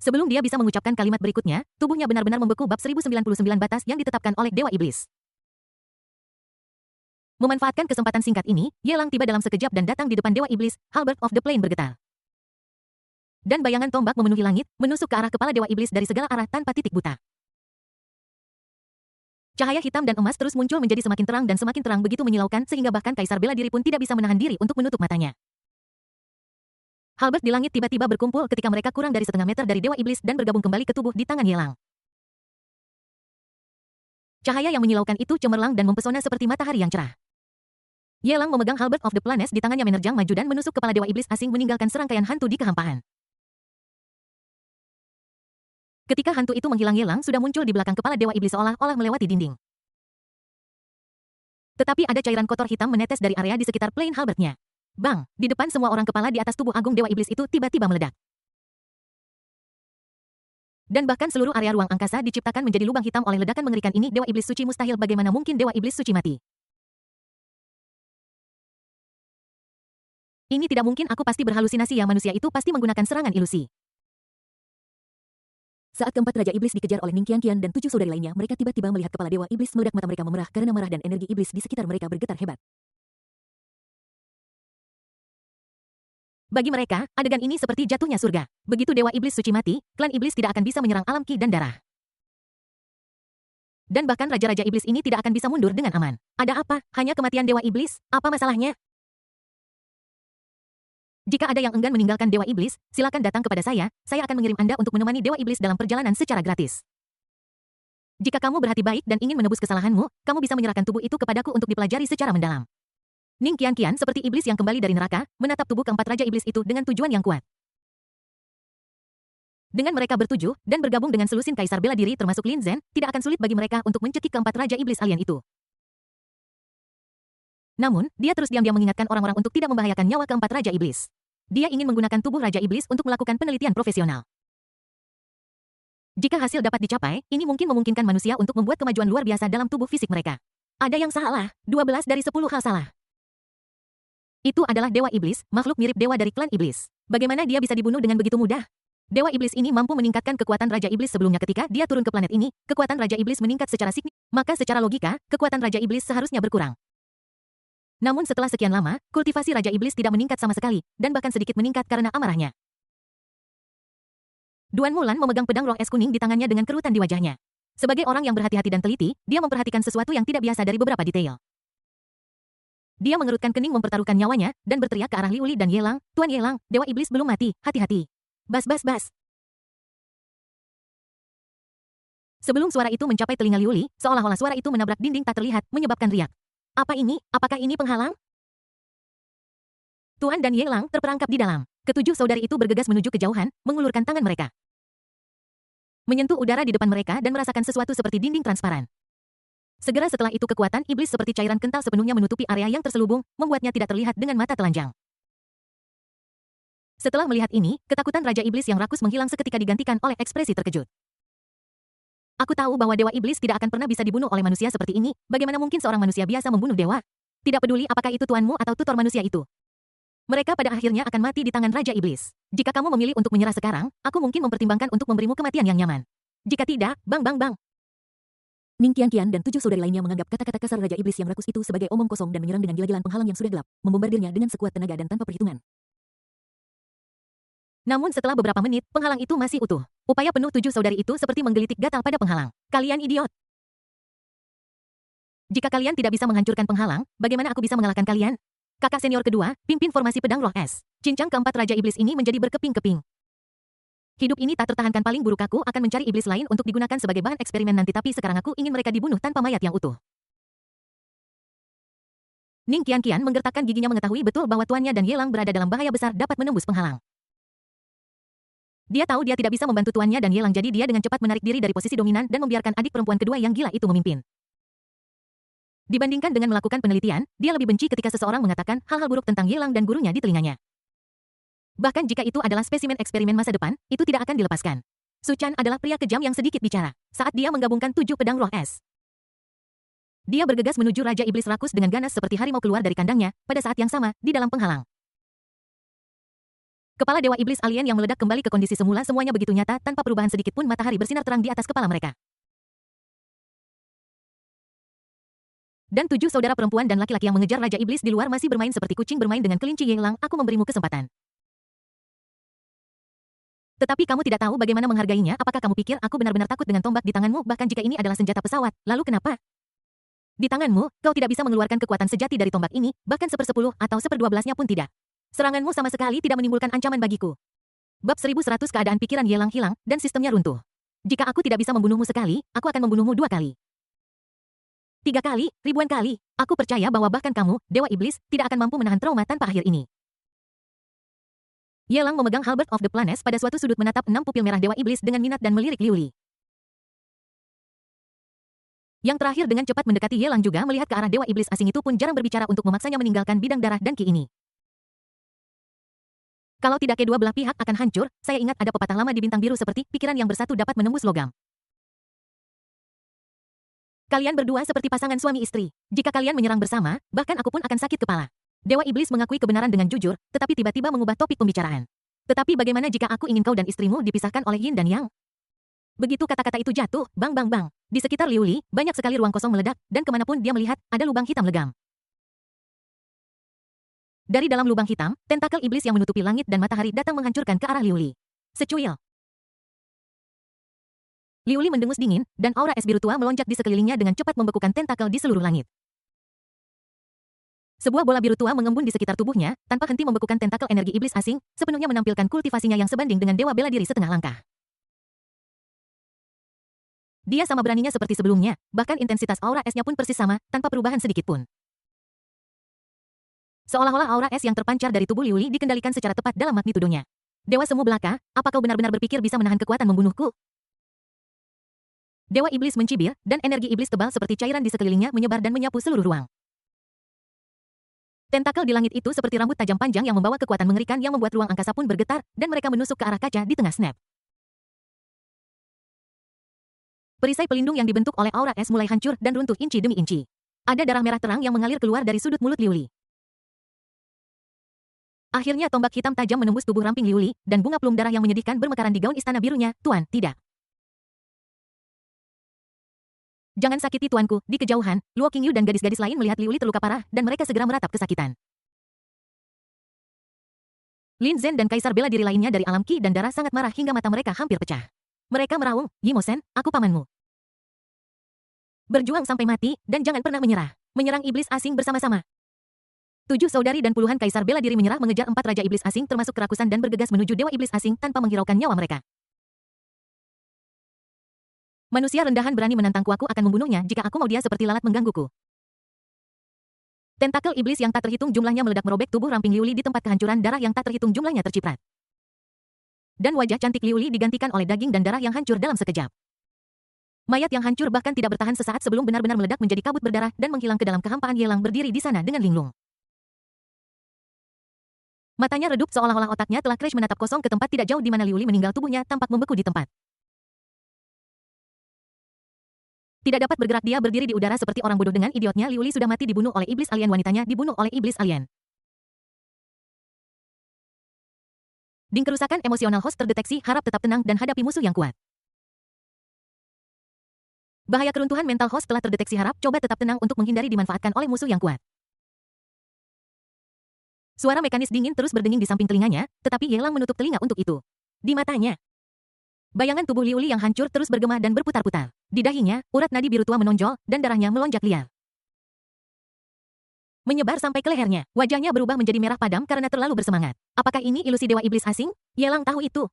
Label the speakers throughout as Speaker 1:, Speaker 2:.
Speaker 1: Sebelum dia bisa mengucapkan kalimat berikutnya, tubuhnya benar-benar membeku bab 1099 batas yang ditetapkan oleh Dewa Iblis. Memanfaatkan kesempatan singkat ini, Yelang tiba dalam sekejap dan datang di depan Dewa Iblis. Halberd of the Plane bergetar. Dan bayangan tombak memenuhi langit, menusuk ke arah kepala Dewa Iblis dari segala arah tanpa titik buta. Cahaya hitam dan emas terus muncul menjadi semakin terang dan semakin terang begitu menyilaukan sehingga bahkan Kaisar Bela Diri pun tidak bisa menahan diri untuk menutup matanya. Halberd di langit tiba-tiba berkumpul ketika mereka kurang dari setengah meter dari Dewa Iblis dan bergabung kembali ke tubuh di tangan Yelang. Cahaya yang menyilaukan itu cemerlang dan mempesona seperti matahari yang cerah. Yelang memegang Halberd of the Planes di tangannya menerjang maju dan menusuk kepala Dewa Iblis asing meninggalkan serangkaian hantu di kehampaan. Ketika hantu itu menghilang, Yelang sudah muncul di belakang kepala Dewa Iblis seolah-olah melewati dinding. Tetapi ada cairan kotor hitam menetes dari area di sekitar plane Halberdnya. Bang! Di depan semua orang kepala di atas tubuh agung Dewa Iblis itu tiba-tiba meledak. Dan bahkan seluruh area ruang angkasa diciptakan menjadi lubang hitam oleh ledakan mengerikan ini. Dewa Iblis suci mustahil, bagaimana mungkin Dewa Iblis suci mati? Ini tidak mungkin, aku pasti berhalusinasi, yang manusia itu pasti menggunakan serangan ilusi. Saat keempat Raja Iblis dikejar oleh Ning Qianqian dan 7 saudari lainnya, mereka tiba-tiba melihat kepala Dewa Iblis meledak, mata mereka memerah karena marah dan energi iblis di sekitar mereka bergetar hebat. Bagi mereka, adegan ini seperti jatuhnya surga. Begitu Dewa Iblis suci mati, klan iblis tidak akan bisa menyerang alam ki dan darah. Dan bahkan Raja-Raja Iblis ini tidak akan bisa mundur dengan aman. Ada apa? Hanya kematian Dewa Iblis? Apa masalahnya? Jika ada yang enggan meninggalkan Dewa Iblis, silakan datang kepada saya akan mengirim Anda untuk menemani Dewa Iblis dalam perjalanan secara gratis. Jika kamu berhati baik dan ingin menebus kesalahanmu, kamu bisa menyerahkan tubuh itu kepadaku untuk dipelajari secara mendalam. Ning Qianqian seperti iblis yang kembali dari neraka, menatap tubuh keempat Raja Iblis itu dengan tujuan yang kuat. Dengan mereka bertujuh, dan bergabung dengan selusin Kaisar Bela Diri termasuk Lin Zhen, tidak akan sulit bagi mereka untuk mencekik keempat Raja Iblis alien itu. Namun, dia terus diam-diam mengingatkan orang-orang untuk tidak membahayakan nyawa keempat Raja Iblis. Dia ingin menggunakan tubuh Raja Iblis untuk melakukan penelitian profesional. Jika hasil dapat dicapai, ini mungkin memungkinkan manusia untuk membuat kemajuan luar biasa dalam tubuh fisik mereka. Ada yang salah, 12 dari 10 hal salah. Itu adalah Dewa Iblis, makhluk mirip dewa dari klan iblis. Bagaimana dia bisa dibunuh dengan begitu mudah? Dewa Iblis ini mampu meningkatkan kekuatan Raja Iblis sebelumnya. Ketika dia turun ke planet ini, kekuatan Raja Iblis meningkat secara signifikan, maka secara logika, kekuatan Raja Iblis seharusnya berkurang. Namun setelah sekian lama, kultivasi Raja Iblis tidak meningkat sama sekali, dan bahkan sedikit meningkat karena amarahnya. Duan Mulan memegang pedang roh es kuning di tangannya dengan kerutan di wajahnya. Sebagai orang yang berhati-hati dan teliti, dia memperhatikan sesuatu yang tidak biasa dari beberapa detail. Dia mengerutkan kening mempertaruhkan nyawanya, dan berteriak ke arah Liu Li dan Yelang, Tuan Yelang, Dewa Iblis belum mati, hati-hati. Bas bas bas. Sebelum suara itu mencapai telinga Liu Li, seolah-olah suara itu menabrak dinding tak terlihat, menyebabkan riak. Apa ini? Apakah ini penghalang? Tuan dan Yelang terperangkap di dalam. Ketujuh saudari itu bergegas menuju kejauhan, mengulurkan tangan mereka. Menyentuh udara di depan mereka dan merasakan sesuatu seperti dinding transparan. Segera setelah itu kekuatan iblis seperti cairan kental sepenuhnya menutupi area yang terselubung, membuatnya tidak terlihat dengan mata telanjang. Setelah melihat ini, ketakutan Raja Iblis yang rakus menghilang seketika digantikan oleh ekspresi terkejut. Aku tahu bahwa Dewa Iblis tidak akan pernah bisa dibunuh oleh manusia seperti ini, bagaimana mungkin seorang manusia biasa membunuh dewa? Tidak peduli apakah itu tuanmu atau tutor manusia itu. Mereka pada akhirnya akan mati di tangan Raja Iblis. Jika kamu memilih untuk menyerah sekarang, aku mungkin mempertimbangkan untuk memberimu kematian yang nyaman. Jika tidak, bang bang bang. Ning Qianqian dan 7 saudari lainnya menganggap kata-kata kasar Raja Iblis yang rakus itu sebagai omong kosong dan menyerang dengan gila-gilaan penghalang yang sudah gelap, membombardirnya dengan sekuat tenaga dan tanpa perhitungan. Namun setelah beberapa menit, penghalang itu masih utuh. Upaya penuh 7 saudari itu seperti menggelitik gatal pada penghalang. Kalian idiot! Jika kalian tidak bisa menghancurkan penghalang, bagaimana aku bisa mengalahkan kalian? Kakak senior kedua, pimpin formasi pedang roh es. Cincang keempat Raja Iblis ini menjadi berkeping-keping. Hidup ini tak tertahankan, paling buruk aku akan mencari iblis lain untuk digunakan sebagai bahan eksperimen nanti, tapi sekarang aku ingin mereka dibunuh tanpa mayat yang utuh. Ning Qianqian menggertakkan giginya mengetahui betul bahwa tuannya dan Yelang berada dalam bahaya besar dapat menembus penghalang. Dia tahu dia tidak bisa membantu tuannya dan Yelang, jadi dia dengan cepat menarik diri dari posisi dominan dan membiarkan adik perempuan kedua yang gila itu memimpin. Dibandingkan dengan melakukan penelitian, dia lebih benci ketika seseorang mengatakan hal-hal buruk tentang Yelang dan gurunya di telinganya. Bahkan jika itu adalah spesimen eksperimen masa depan, itu tidak akan dilepaskan. Su Chan adalah pria kejam yang sedikit bicara. Saat dia menggabungkan 7 pedang roh es, dia bergegas menuju Raja Iblis rakus dengan ganas seperti harimau keluar dari kandangnya, pada saat yang sama, di dalam penghalang. Kepala Dewa Iblis Alien yang meledak kembali ke kondisi semula semuanya begitu nyata tanpa perubahan sedikit pun matahari bersinar terang di atas kepala mereka. Dan 7 saudara perempuan dan laki-laki yang mengejar Raja Iblis di luar masih bermain seperti kucing bermain dengan kelinci Yelang, aku memberimu kesempatan. Tetapi kamu tidak tahu bagaimana menghargainya, apakah kamu pikir aku benar-benar takut dengan tombak di tanganmu bahkan jika ini adalah senjata pesawat, lalu kenapa? Di tanganmu, kau tidak bisa mengeluarkan kekuatan sejati dari tombak ini, bahkan 1/10 atau 1/12-nya pun tidak. Seranganmu sama sekali tidak menimbulkan ancaman bagiku. Bab 1100 keadaan pikiran Yelang hilang, dan sistemnya runtuh. Jika aku tidak bisa membunuhmu sekali, aku akan membunuhmu 2 kali. 3 kali, ribuan kali, aku percaya bahwa bahkan kamu, Dewa Iblis, tidak akan mampu menahan trauma tanpa akhir ini. Yelang memegang Halberd of the Planes pada suatu sudut menatap 6 pupil merah Dewa Iblis dengan minat dan melirik Liu Li. Yang terakhir dengan cepat mendekati Yelang juga melihat ke arah Dewa Iblis asing itu pun jarang berbicara untuk memaksanya meninggalkan bidang darah dan ki ini. Kalau tidak kedua belah pihak akan hancur, saya ingat ada pepatah lama di Bintang Biru seperti, pikiran yang bersatu dapat menembus logam. Kalian berdua seperti pasangan suami istri. Jika kalian menyerang bersama, bahkan aku pun akan sakit kepala. Dewa Iblis mengakui kebenaran dengan jujur, tetapi tiba-tiba mengubah topik pembicaraan. Tetapi bagaimana jika aku ingin kau dan istrimu dipisahkan oleh Yin dan Yang? Begitu kata-kata itu jatuh, bang bang bang. Di sekitar Liu Li, banyak sekali ruang kosong meledak, dan kemanapun dia melihat, ada lubang hitam legam. Dari dalam lubang hitam, tentakel iblis yang menutupi langit dan matahari datang menghancurkan ke arah Liu Li. Secuil. Liu Li mendengus dingin, dan aura es biru tua melonjak di sekelilingnya dengan cepat membekukan tentakel di seluruh langit. Sebuah bola biru tua mengembun di sekitar tubuhnya, tanpa henti membekukan tentakel energi iblis asing, sepenuhnya menampilkan kultivasinya yang sebanding dengan dewa bela diri setengah langkah. Dia sama beraninya seperti sebelumnya, bahkan intensitas aura esnya pun persis sama, tanpa perubahan sedikit pun. Seolah-olah aura es yang terpancar dari tubuh Liu Li dikendalikan secara tepat dalam magnitudonya. Dewa semu belaka, apa kau benar-benar berpikir bisa menahan kekuatan membunuhku? Dewa Iblis mencibir, dan energi iblis tebal seperti cairan di sekelilingnya menyebar dan menyapu seluruh ruang. Tentakel di langit itu seperti rambut tajam panjang yang membawa kekuatan mengerikan yang membuat ruang angkasa pun bergetar, dan mereka menusuk ke arah kaca di tengah snap. Perisai pelindung yang dibentuk oleh aura es mulai hancur dan runtuh inci demi inci. Ada darah merah terang yang mengalir keluar dari sudut mulut Liu Li. Akhirnya tombak hitam tajam menembus tubuh ramping Liu Li, dan bunga plum darah yang menyedihkan bermekaran di gaun istana birunya, Tuan, tidak. Jangan sakiti tuanku, di kejauhan, Luo Qingyu dan gadis-gadis lain melihat Liu Li terluka parah, dan mereka segera meratap kesakitan. Lin Zhen dan kaisar bela diri lainnya dari alam ki dan darah sangat marah hingga mata mereka hampir pecah. Mereka meraung, Yi Mo Sen, aku pamanmu. Berjuang sampai mati, dan jangan pernah menyerah. Menyerang iblis asing bersama-sama. 7 saudari dan puluhan kaisar bela diri menyerah mengejar 4 raja iblis asing termasuk kerakusan dan bergegas menuju dewa iblis asing tanpa menghiraukan nyawa mereka. Manusia rendahan berani menantangku, aku akan membunuhnya jika aku mau dia seperti lalat menggangguku. Tentakel iblis yang tak terhitung jumlahnya meledak merobek tubuh ramping Liu Li di tempat kehancuran darah yang tak terhitung jumlahnya terciprat. Dan wajah cantik Liu Li digantikan oleh daging dan darah yang hancur dalam sekejap. Mayat yang hancur bahkan tidak bertahan sesaat sebelum benar-benar meledak menjadi kabut berdarah dan menghilang ke dalam kehampaan. Yelang berdiri di sana dengan linglung. Matanya redup seolah-olah otaknya telah crash menatap kosong ke tempat tidak jauh di mana Liu Li meninggal. Tubuhnya tampak membeku di tempat. Tidak dapat bergerak, dia berdiri di udara seperti orang bodoh dengan idiotnya. Liu Li sudah mati dibunuh oleh iblis alien, wanitanya dibunuh oleh iblis alien. Ding kerusakan emosional host terdeteksi, harap tetap tenang dan hadapi musuh yang kuat. Bahaya keruntuhan mental host telah terdeteksi, harap coba tetap tenang untuk menghindari dimanfaatkan oleh musuh yang kuat. Suara mekanis dingin terus berdenging di samping telinganya, tetapi Yelang menutup telinga untuk itu. Di matanya, bayangan tubuh Liu Li yang hancur terus bergema dan berputar-putar. Di dahinya, urat nadi biru tua menonjol, dan darahnya melonjak liar. Menyebar sampai ke lehernya, wajahnya berubah menjadi merah padam karena terlalu bersemangat. Apakah ini ilusi dewa iblis asing? Yelang tahu itu.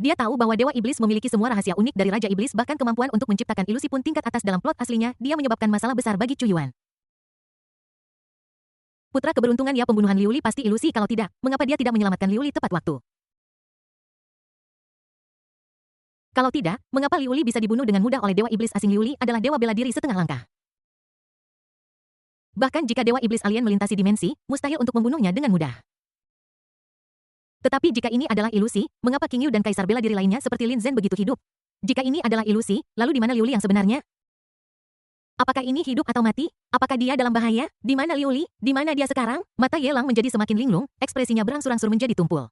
Speaker 1: Dia tahu bahwa dewa iblis memiliki semua rahasia unik dari raja iblis, bahkan kemampuan untuk menciptakan ilusi pun tingkat atas dalam plot aslinya. Dia menyebabkan masalah besar bagi Chu Yuan. Putra keberuntungan, ya, pembunuhan Liu Li pasti ilusi. Kalau tidak, mengapa dia tidak menyelamatkan Liu Li tepat waktu? Kalau tidak, mengapa Liu Li bisa dibunuh dengan mudah oleh dewa iblis asing? Liu Li adalah dewa bela diri setengah langkah. Bahkan jika dewa iblis alien melintasi dimensi, mustahil untuk membunuhnya dengan mudah. Tetapi jika ini adalah ilusi, mengapa Qingyu dan kaisar bela diri lainnya seperti Lin Zhen begitu hidup? Jika ini adalah ilusi, lalu di mana Liu Li yang sebenarnya? Apakah ini hidup atau mati? Apakah dia dalam bahaya? Di mana Liu Li? Di mana dia sekarang? Mata Ye Lang menjadi semakin linglung, ekspresinya berangsur-angsur menjadi tumpul.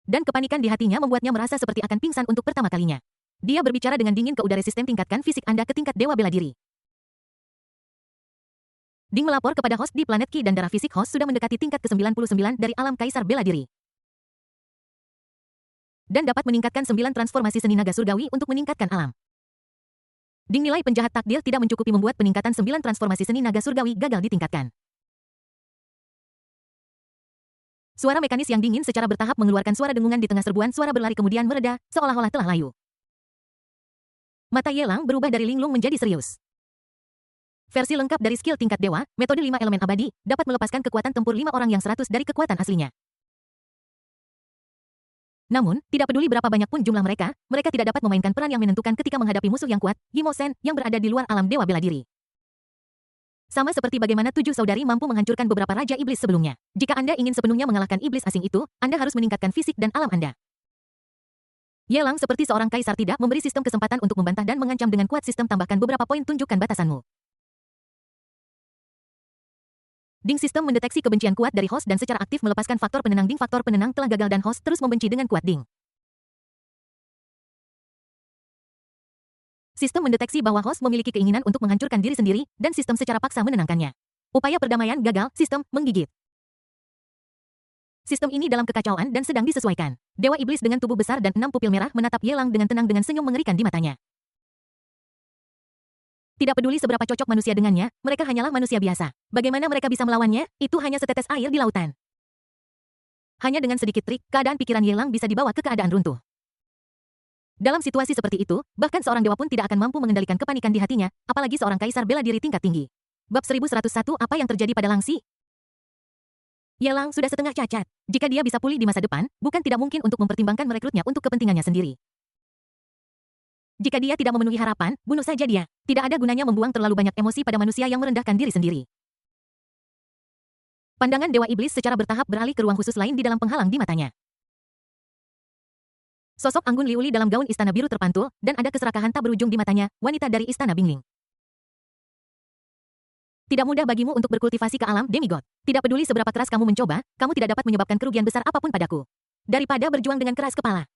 Speaker 1: Dan kepanikan di hatinya membuatnya merasa seperti akan pingsan untuk pertama kalinya. Dia berbicara dengan dingin ke udara, sistem tingkatkan fisik Anda ke tingkat dewa bela diri. Ding melapor kepada host di planet Ki dan darah fisik host sudah mendekati tingkat ke-99 dari alam kaisar bela diri. Dan dapat meningkatkan 9 transformasi seni naga surgawi untuk meningkatkan alam. Ding nilai penjahat takdir tidak mencukupi membuat peningkatan 9 transformasi seni naga surgawi gagal ditingkatkan. Suara mekanis yang dingin secara bertahap mengeluarkan suara dengungan di tengah serbuan suara berlari kemudian mereda, seolah-olah telah layu. Mata Ye Lang berubah dari linglung menjadi serius. Versi lengkap dari skill tingkat dewa, metode 5 elemen abadi, dapat melepaskan kekuatan tempur 5 orang yang 100 dari kekuatan aslinya. Namun, tidak peduli berapa banyak pun jumlah mereka, mereka tidak dapat memainkan peran yang menentukan ketika menghadapi musuh yang kuat, Gimo Shen, yang berada di luar alam dewa bela diri. Sama seperti bagaimana 7 saudari mampu menghancurkan beberapa raja iblis sebelumnya. Jika Anda ingin sepenuhnya mengalahkan iblis asing itu, Anda harus meningkatkan fisik dan alam Anda. Ye Lang seperti seorang kaisar tidak memberi sistem kesempatan untuk membantah dan mengancam dengan kuat, sistem tambahkan beberapa poin, tunjukkan batasanmu. Ding sistem mendeteksi kebencian kuat dari host dan secara aktif melepaskan faktor penenang. Ding faktor penenang telah gagal dan host terus membenci dengan kuat Ding. Sistem mendeteksi bahwa host memiliki keinginan untuk menghancurkan diri sendiri, dan sistem secara paksa menenangkannya. Upaya perdamaian gagal, sistem menggigit. Sistem ini dalam kekacauan dan sedang disesuaikan. Dewa iblis dengan tubuh besar dan 6 pupil merah menatap Ye Lang dengan tenang dengan senyum mengerikan di matanya. Tidak peduli seberapa cocok manusia dengannya, mereka hanyalah manusia biasa. Bagaimana mereka bisa melawannya? Itu hanya setetes air di lautan. Hanya dengan sedikit trik, keadaan pikiran Ye Lang bisa dibawa ke keadaan runtuh. Dalam situasi seperti itu, bahkan seorang dewa pun tidak akan mampu mengendalikan kepanikan di hatinya, apalagi seorang kaisar bela diri tingkat tinggi. Bab 1101, apa yang terjadi pada Langxi? Ye Lang sudah setengah cacat. Jika dia bisa pulih di masa depan, bukan tidak mungkin untuk mempertimbangkan merekrutnya untuk kepentingannya sendiri. Jika dia tidak memenuhi harapan, bunuh saja dia. Tidak ada gunanya membuang terlalu banyak emosi pada manusia yang merendahkan diri sendiri. Pandangan Dewa Iblis secara bertahap beralih ke ruang khusus lain di dalam penghalang di matanya. Sosok Anggun Liu Li dalam gaun istana biru terpantul, dan ada keserakahan tak berujung di matanya, wanita dari istana Bingling. Tidak mudah bagimu untuk berkultivasi ke alam demigod. Tidak peduli seberapa keras kamu mencoba, kamu tidak dapat menyebabkan kerugian besar apapun padaku. Daripada berjuang dengan keras kepala.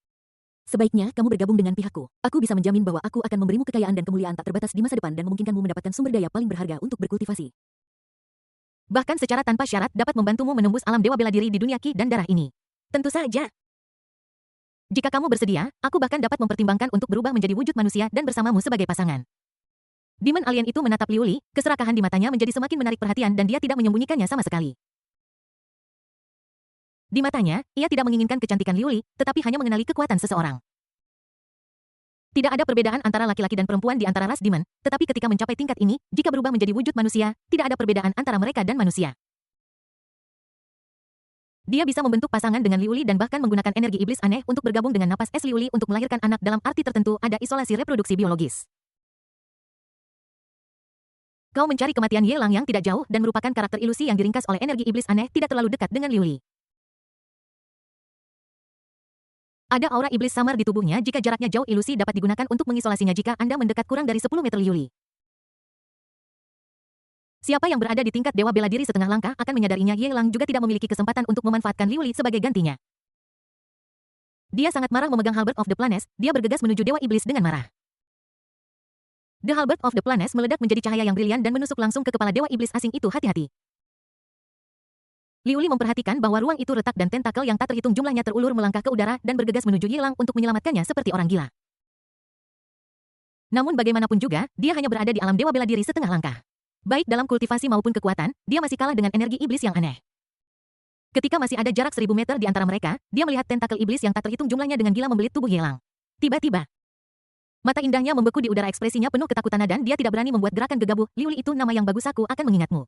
Speaker 1: Sebaiknya kamu bergabung dengan pihakku. Aku bisa menjamin bahwa aku akan memberimu kekayaan dan kemuliaan tak terbatas di masa depan dan memungkinkanmu mendapatkan sumber daya paling berharga untuk berkultivasi. Bahkan secara tanpa syarat dapat membantumu menembus alam dewa bela diri di dunia ki dan darah ini. Tentu saja. Jika kamu bersedia, aku bahkan dapat mempertimbangkan untuk berubah menjadi wujud manusia dan bersamamu sebagai pasangan. Demon alien itu menatap Liu Li, keserakahan di matanya menjadi semakin menarik perhatian dan dia tidak menyembunyikannya sama sekali. Di matanya, ia tidak menginginkan kecantikan Liu Li, tetapi hanya mengenali kekuatan seseorang. Tidak ada perbedaan antara laki-laki dan perempuan di antara ras demon, tetapi ketika mencapai tingkat ini, jika berubah menjadi wujud manusia, tidak ada perbedaan antara mereka dan manusia. Dia bisa membentuk pasangan dengan Liu Li dan bahkan menggunakan energi iblis aneh untuk bergabung dengan napas es Liu Li untuk melahirkan anak. Dalam arti tertentu ada isolasi reproduksi biologis. Kau mencari kematian Ye Lang yang tidak jauh dan merupakan karakter ilusi yang diringkas oleh energi iblis aneh tidak terlalu dekat dengan Liu Li. Ada aura iblis samar di tubuhnya jika jaraknya jauh, ilusi dapat digunakan untuk mengisolasinya jika Anda mendekat kurang dari 10 meter Liu Li. Siapa yang berada di tingkat dewa bela diri setengah langkah akan menyadarinya Ye Lang juga tidak memiliki kesempatan untuk memanfaatkan Liu Li sebagai gantinya. Dia sangat marah memegang Halberd of the Planes, dia bergegas menuju dewa iblis dengan marah. The Halberd of the Planes meledak menjadi cahaya yang brilian dan menusuk langsung ke kepala dewa iblis asing itu. Hati-hati. Liu Li memperhatikan bahwa ruang itu retak dan tentakel yang tak terhitung jumlahnya terulur melangkah ke udara dan bergegas menuju Ye Lang untuk menyelamatkannya seperti orang gila. Namun bagaimanapun juga, dia hanya berada di alam dewa bela diri setengah langkah. Baik dalam kultivasi maupun kekuatan, dia masih kalah dengan energi iblis yang aneh. Ketika masih ada jarak 1000 meter di antara mereka, dia melihat tentakel iblis yang tak terhitung jumlahnya dengan gila membelit tubuh Ye Lang. Tiba-tiba, mata indahnya membeku di udara, ekspresinya penuh ketakutan dan dia tidak berani membuat gerakan gegabah. Liu Li, itu nama yang bagus, aku akan mengingatmu.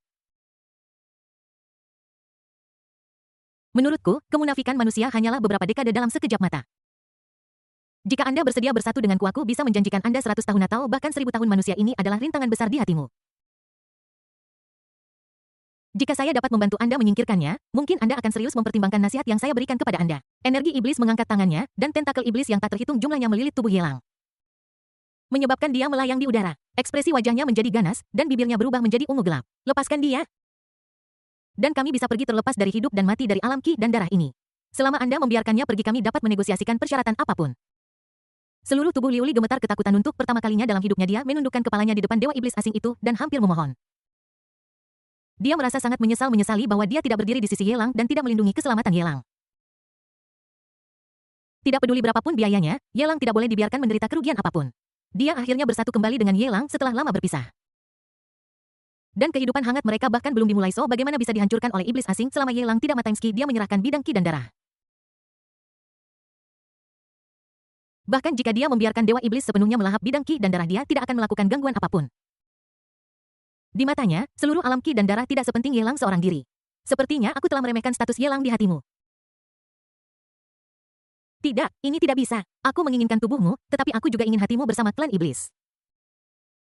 Speaker 1: Menurutku, kemunafikan manusia hanyalah beberapa dekade dalam sekejap mata. Jika Anda bersedia bersatu denganku, aku bisa menjanjikan Anda 100 tahun atau bahkan 1000 tahun. Manusia ini adalah rintangan besar di hatimu. Jika saya dapat membantu Anda menyingkirkannya, mungkin Anda akan serius mempertimbangkan nasihat yang saya berikan kepada Anda. Energi iblis mengangkat tangannya, dan tentakel iblis yang tak terhitung jumlahnya melilit tubuh Ye Lang. menyebabkan dia melayang di udara. Ekspresi wajahnya menjadi ganas, dan bibirnya berubah menjadi ungu gelap. Lepaskan dia. Dan kami bisa pergi terlepas dari hidup dan mati dari alam ki dan darah ini. Selama Anda membiarkannya pergi, kami dapat menegosiasikan persyaratan apapun. Seluruh tubuh Liu Li gemetar ketakutan. Untuk pertama kalinya dalam hidupnya dia menundukkan kepalanya di depan dewa iblis asing itu dan hampir memohon. Dia merasa sangat menyesali bahwa dia tidak berdiri di sisi Yelang dan tidak melindungi keselamatan Yelang. Tidak peduli berapapun biayanya, Yelang tidak boleh dibiarkan menderita kerugian apapun. Dia akhirnya bersatu kembali dengan Yelang setelah lama berpisah. Dan kehidupan hangat mereka bahkan belum dimulai, so bagaimana bisa dihancurkan oleh iblis asing selama Yelang tidak mata meski dia menyerahkan bidang ki dan darah. Bahkan jika dia membiarkan dewa iblis sepenuhnya melahap bidang ki dan darah, dia tidak akan melakukan gangguan apapun. Di matanya, seluruh alam ki dan darah tidak sepenting Yelang seorang diri. Sepertinya aku telah meremehkan status Yelang di hatimu. Tidak, ini tidak bisa. Aku menginginkan tubuhmu, tetapi aku juga ingin hatimu bersama klan iblis.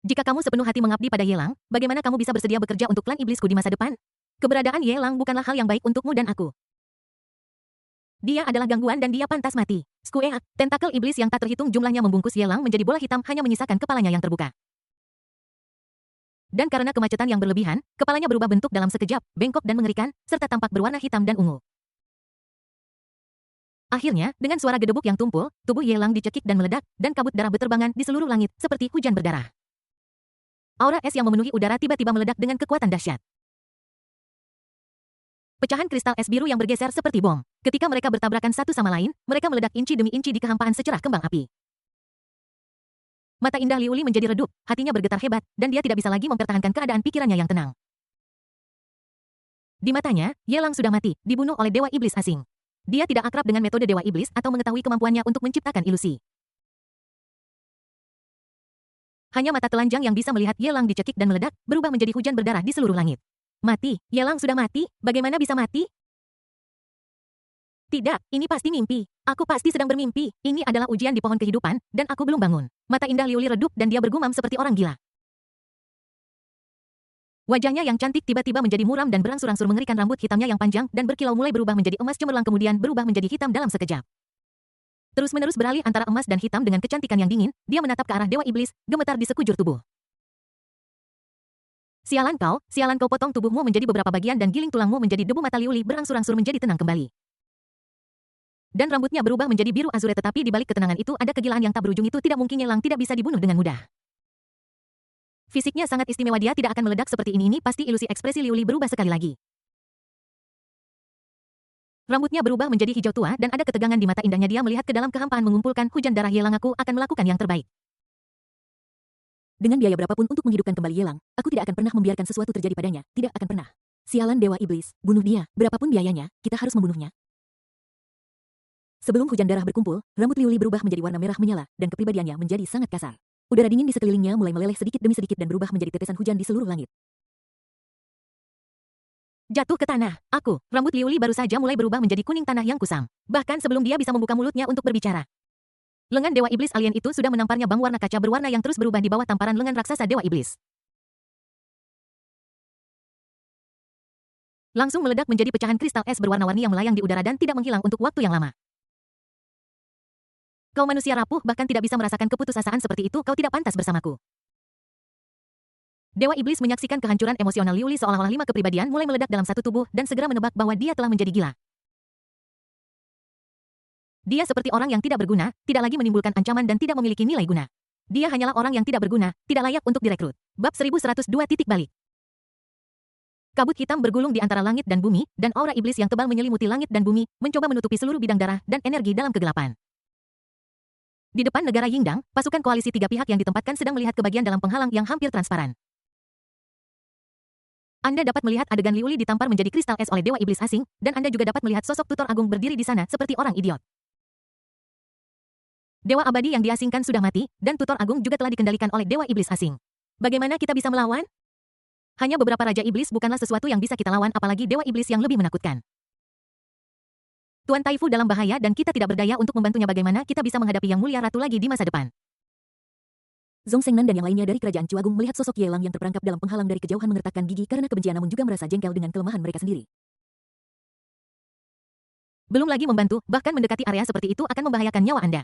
Speaker 1: Jika kamu sepenuh hati mengabdi pada Yelang, bagaimana kamu bisa bersedia bekerja untuk klan iblisku di masa depan? Keberadaan Yelang bukanlah hal yang baik untukmu dan aku. Dia adalah gangguan dan dia pantas mati. Skueak, tentakel iblis yang tak terhitung jumlahnya membungkus Yelang menjadi bola hitam, hanya menyisakan kepalanya yang terbuka. Dan karena kemacetan yang berlebihan, kepalanya berubah bentuk dalam sekejap, bengkok dan mengerikan, serta tampak berwarna hitam dan ungu. Akhirnya, dengan suara gedebuk yang tumpul, tubuh Yelang dicekik dan meledak, dan kabut darah berterbangan di seluruh langit, seperti hujan berdarah. Aura es yang memenuhi udara tiba-tiba meledak dengan kekuatan dahsyat. Pecahan kristal es biru yang bergeser seperti bom. Ketika mereka bertabrakan satu sama lain, mereka meledak inci demi inci di kehampaan secerah kembang api. Mata indah Liu Li menjadi redup, hatinya bergetar hebat, dan dia tidak bisa lagi mempertahankan keadaan pikirannya yang tenang. Di matanya, Yelang sudah mati, dibunuh oleh dewa iblis asing. Dia tidak akrab dengan metode dewa iblis atau mengetahui kemampuannya untuk menciptakan ilusi. Hanya mata telanjang yang bisa melihat Yelang dicekik dan meledak, berubah menjadi hujan berdarah di seluruh langit. Mati, Yelang sudah mati, bagaimana bisa mati? Tidak, ini pasti mimpi. Aku pasti sedang bermimpi. Ini adalah ujian di pohon kehidupan, dan aku belum bangun. Mata indah Liu Li redup dan dia bergumam seperti orang gila. Wajahnya yang cantik tiba-tiba menjadi muram dan berangsur-angsur mengerikan, rambut hitamnya yang panjang dan berkilau mulai berubah menjadi emas cemerlang kemudian berubah menjadi hitam dalam sekejap. Terus-menerus beralih antara emas dan hitam dengan kecantikan yang dingin, dia menatap ke arah dewa iblis, gemetar di sekujur tubuh. Sialan kau potong tubuhmu menjadi beberapa bagian dan giling tulangmu menjadi debu. Mata Liu Li berangsur-angsur menjadi tenang kembali. Dan rambutnya berubah menjadi biru azure, tetapi di balik ketenangan itu ada kegilaan yang tak berujung. Itu tidak mungkin, Yelang tidak bisa dibunuh dengan mudah. Fisiknya sangat istimewa, dia tidak akan meledak seperti ini pasti ilusi. Ekspresi Liu Li berubah sekali lagi. Rambutnya berubah menjadi hijau tua dan ada ketegangan di mata indahnya. Dia melihat ke dalam kehampaan mengumpulkan hujan darah. Yelang, aku akan melakukan yang terbaik.
Speaker 2: Dengan biaya berapapun untuk menghidupkan kembali Yelang, aku tidak akan pernah membiarkan sesuatu terjadi padanya, tidak akan pernah. Sialan dewa iblis, bunuh dia, berapapun biayanya, kita harus membunuhnya. Sebelum hujan darah berkumpul, rambut Liu Li berubah menjadi warna merah menyala, dan kepribadiannya menjadi sangat kasar. Udara dingin di sekelilingnya mulai meleleh sedikit demi sedikit dan berubah menjadi tetesan hujan di seluruh langit.
Speaker 1: Jatuh ke tanah. Rambut Liu Li baru saja mulai berubah menjadi kuning tanah yang kusam. Bahkan sebelum dia bisa membuka mulutnya untuk berbicara, lengan dewa iblis alien itu sudah menamparnya bang warna kaca berwarna yang terus berubah di bawah tamparan lengan raksasa dewa iblis. Langsung meledak menjadi pecahan kristal es berwarna-warni yang melayang di udara dan tidak menghilang untuk waktu yang lama. Kau manusia rapuh, bahkan tidak bisa merasakan keputusasaan seperti itu. Kau tidak pantas bersamaku. Dewa iblis menyaksikan kehancuran emosional Liu Li, seolah-olah 5 kepribadian mulai meledak dalam satu tubuh dan segera menebak bahwa dia telah menjadi gila. Dia seperti orang yang tidak berguna, tidak lagi menimbulkan ancaman dan tidak memiliki nilai guna. Dia hanyalah orang yang tidak berguna, tidak layak untuk direkrut. Bab 1102 titik balik. Kabut hitam bergulung di antara langit dan bumi, dan aura iblis yang tebal menyelimuti langit dan bumi, mencoba menutupi seluruh bidang darah dan energi dalam kegelapan. Di depan negara Yingdang, pasukan koalisi 3 pihak yang ditempatkan sedang melihat ke bagian dalam penghalang yang hampir transparan. Anda dapat melihat adegan Liu Li ditampar menjadi kristal es oleh dewa iblis asing, dan Anda juga dapat melihat sosok tutor agung berdiri di sana seperti orang idiot. Dewa abadi yang diasingkan sudah mati, dan tutor agung juga telah dikendalikan oleh dewa iblis asing. Bagaimana kita bisa melawan? Hanya beberapa raja iblis bukanlah sesuatu yang bisa kita lawan, apalagi dewa iblis yang lebih menakutkan. Tuan Taifu dalam bahaya dan kita tidak berdaya untuk membantunya. Bagaimana kita bisa menghadapi yang mulia ratu lagi di masa depan?
Speaker 2: Zhong Shengnan dan yang lainnya dari kerajaan Chu Agung melihat sosok Yelang yang terperangkap dalam penghalang dari kejauhan mengertakkan gigi karena kebencian, namun juga merasa jengkel dengan kelemahan mereka sendiri.
Speaker 1: Belum lagi membantu, bahkan mendekati area seperti itu akan membahayakan nyawa Anda.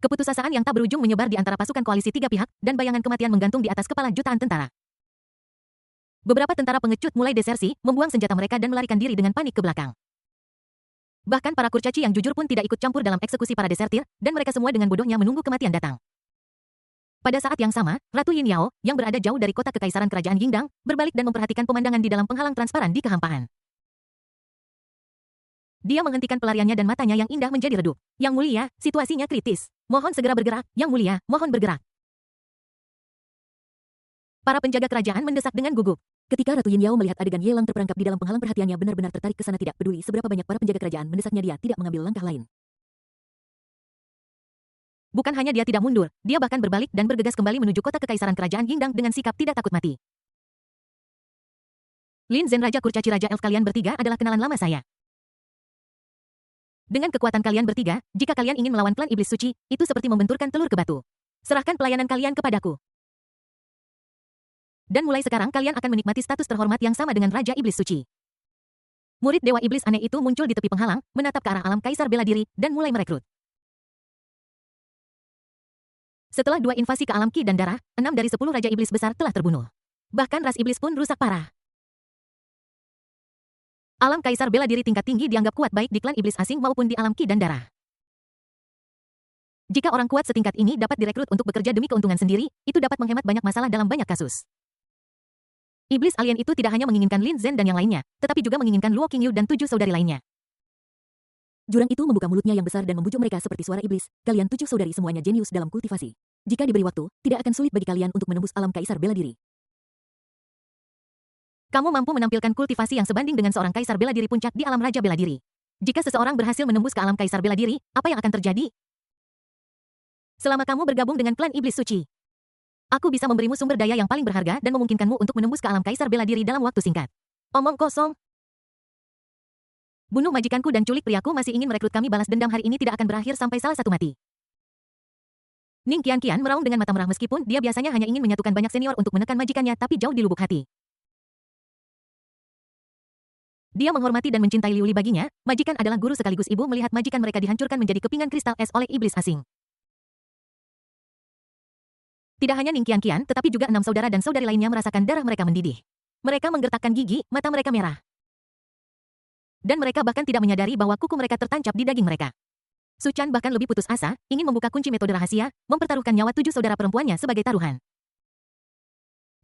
Speaker 1: Keputusasaan yang tak berujung menyebar di antara pasukan koalisi tiga pihak, dan bayangan kematian menggantung di atas kepala jutaan tentara. Beberapa tentara pengecut mulai desersi, membuang senjata mereka dan melarikan diri dengan panik ke belakang. Bahkan para kurcaci yang jujur pun tidak ikut campur dalam eksekusi para desertir, dan mereka semua dengan bodohnya menunggu kematian datang. Pada saat yang sama, Ratu Yin Yao, yang berada jauh dari kota kekaisaran kerajaan Yingdang, berbalik dan memperhatikan pemandangan di dalam penghalang transparan di kehampaan. Dia menghentikan pelariannya dan matanya yang indah menjadi redup. Yang mulia, situasinya kritis. Mohon segera bergerak, Yang mulia, mohon bergerak. Para penjaga kerajaan mendesak dengan gugup.
Speaker 2: Ketika Ratu Yin Yao melihat adegan Ye Lang terperangkap di dalam penghalang, perhatiannya benar-benar tertarik ke sana, tidak peduli seberapa banyak para penjaga kerajaan mendesaknya, dia tidak mengambil langkah lain.
Speaker 1: Bukan hanya dia tidak mundur, dia bahkan berbalik dan bergegas kembali menuju kota kekaisaran kerajaan Yingdang dengan sikap tidak takut mati. Lin Zhen, Raja Kurcaci, Raja Elf, kalian bertiga adalah kenalan lama saya. Dengan kekuatan kalian bertiga, jika kalian ingin melawan klan iblis suci, itu seperti membenturkan telur ke batu. Serahkan pelayanan kalian kepadaku. Dan mulai sekarang kalian akan menikmati status terhormat yang sama dengan Raja Iblis Suci. Murid Dewa Iblis aneh itu muncul di tepi penghalang, menatap ke arah alam kaisar bela diri, dan mulai merekrut. Setelah 2 invasi ke alam Ki dan darah, 6 dari 10 Raja Iblis besar telah terbunuh. Bahkan ras iblis pun rusak parah. Alam kaisar bela diri tingkat tinggi dianggap kuat baik di klan iblis asing maupun di alam Ki dan darah. Jika orang kuat setingkat ini dapat direkrut untuk bekerja demi keuntungan sendiri, itu dapat menghemat banyak masalah dalam banyak kasus. Iblis alien itu tidak hanya menginginkan Lin Zhen dan yang lainnya, tetapi juga menginginkan Luo Qingyu dan 7 saudari lainnya.
Speaker 2: Jurang itu membuka mulutnya yang besar dan membujuk mereka seperti suara iblis. Kalian 7 saudari semuanya jenius dalam kultivasi. Jika diberi waktu, tidak akan sulit bagi kalian untuk menembus alam kaisar bela diri.
Speaker 1: Kamu mampu menampilkan kultivasi yang sebanding dengan seorang kaisar bela diri puncak di alam raja bela diri. Jika seseorang berhasil menembus ke alam kaisar bela diri, apa yang akan terjadi? Selama kamu bergabung dengan klan iblis suci, aku bisa memberimu sumber daya yang paling berharga dan memungkinkanmu untuk menembus ke alam kaisar bela diri dalam waktu singkat. Omong kosong. Bunuh majikanku dan culik priaku masih ingin merekrut kami, balas dendam hari ini tidak akan berakhir sampai salah satu mati. Ning Qian meraung dengan mata merah meskipun dia biasanya hanya ingin menyatukan banyak senior untuk menekan majikannya, tapi jauh di lubuk hati dia menghormati dan mencintai Liu Li. Baginya, majikan adalah guru sekaligus ibu. Melihat majikan mereka dihancurkan menjadi kepingan kristal es oleh iblis asing. Tidak hanya Ning Qian, tetapi juga 6 saudara dan saudari lainnya merasakan darah mereka mendidih. Mereka menggertakkan gigi, mata mereka merah. Dan mereka bahkan tidak menyadari bahwa kuku mereka tertancap di daging mereka. Su Chan bahkan lebih putus asa, ingin membuka kunci metode rahasia, mempertaruhkan nyawa 7 saudara perempuannya sebagai taruhan.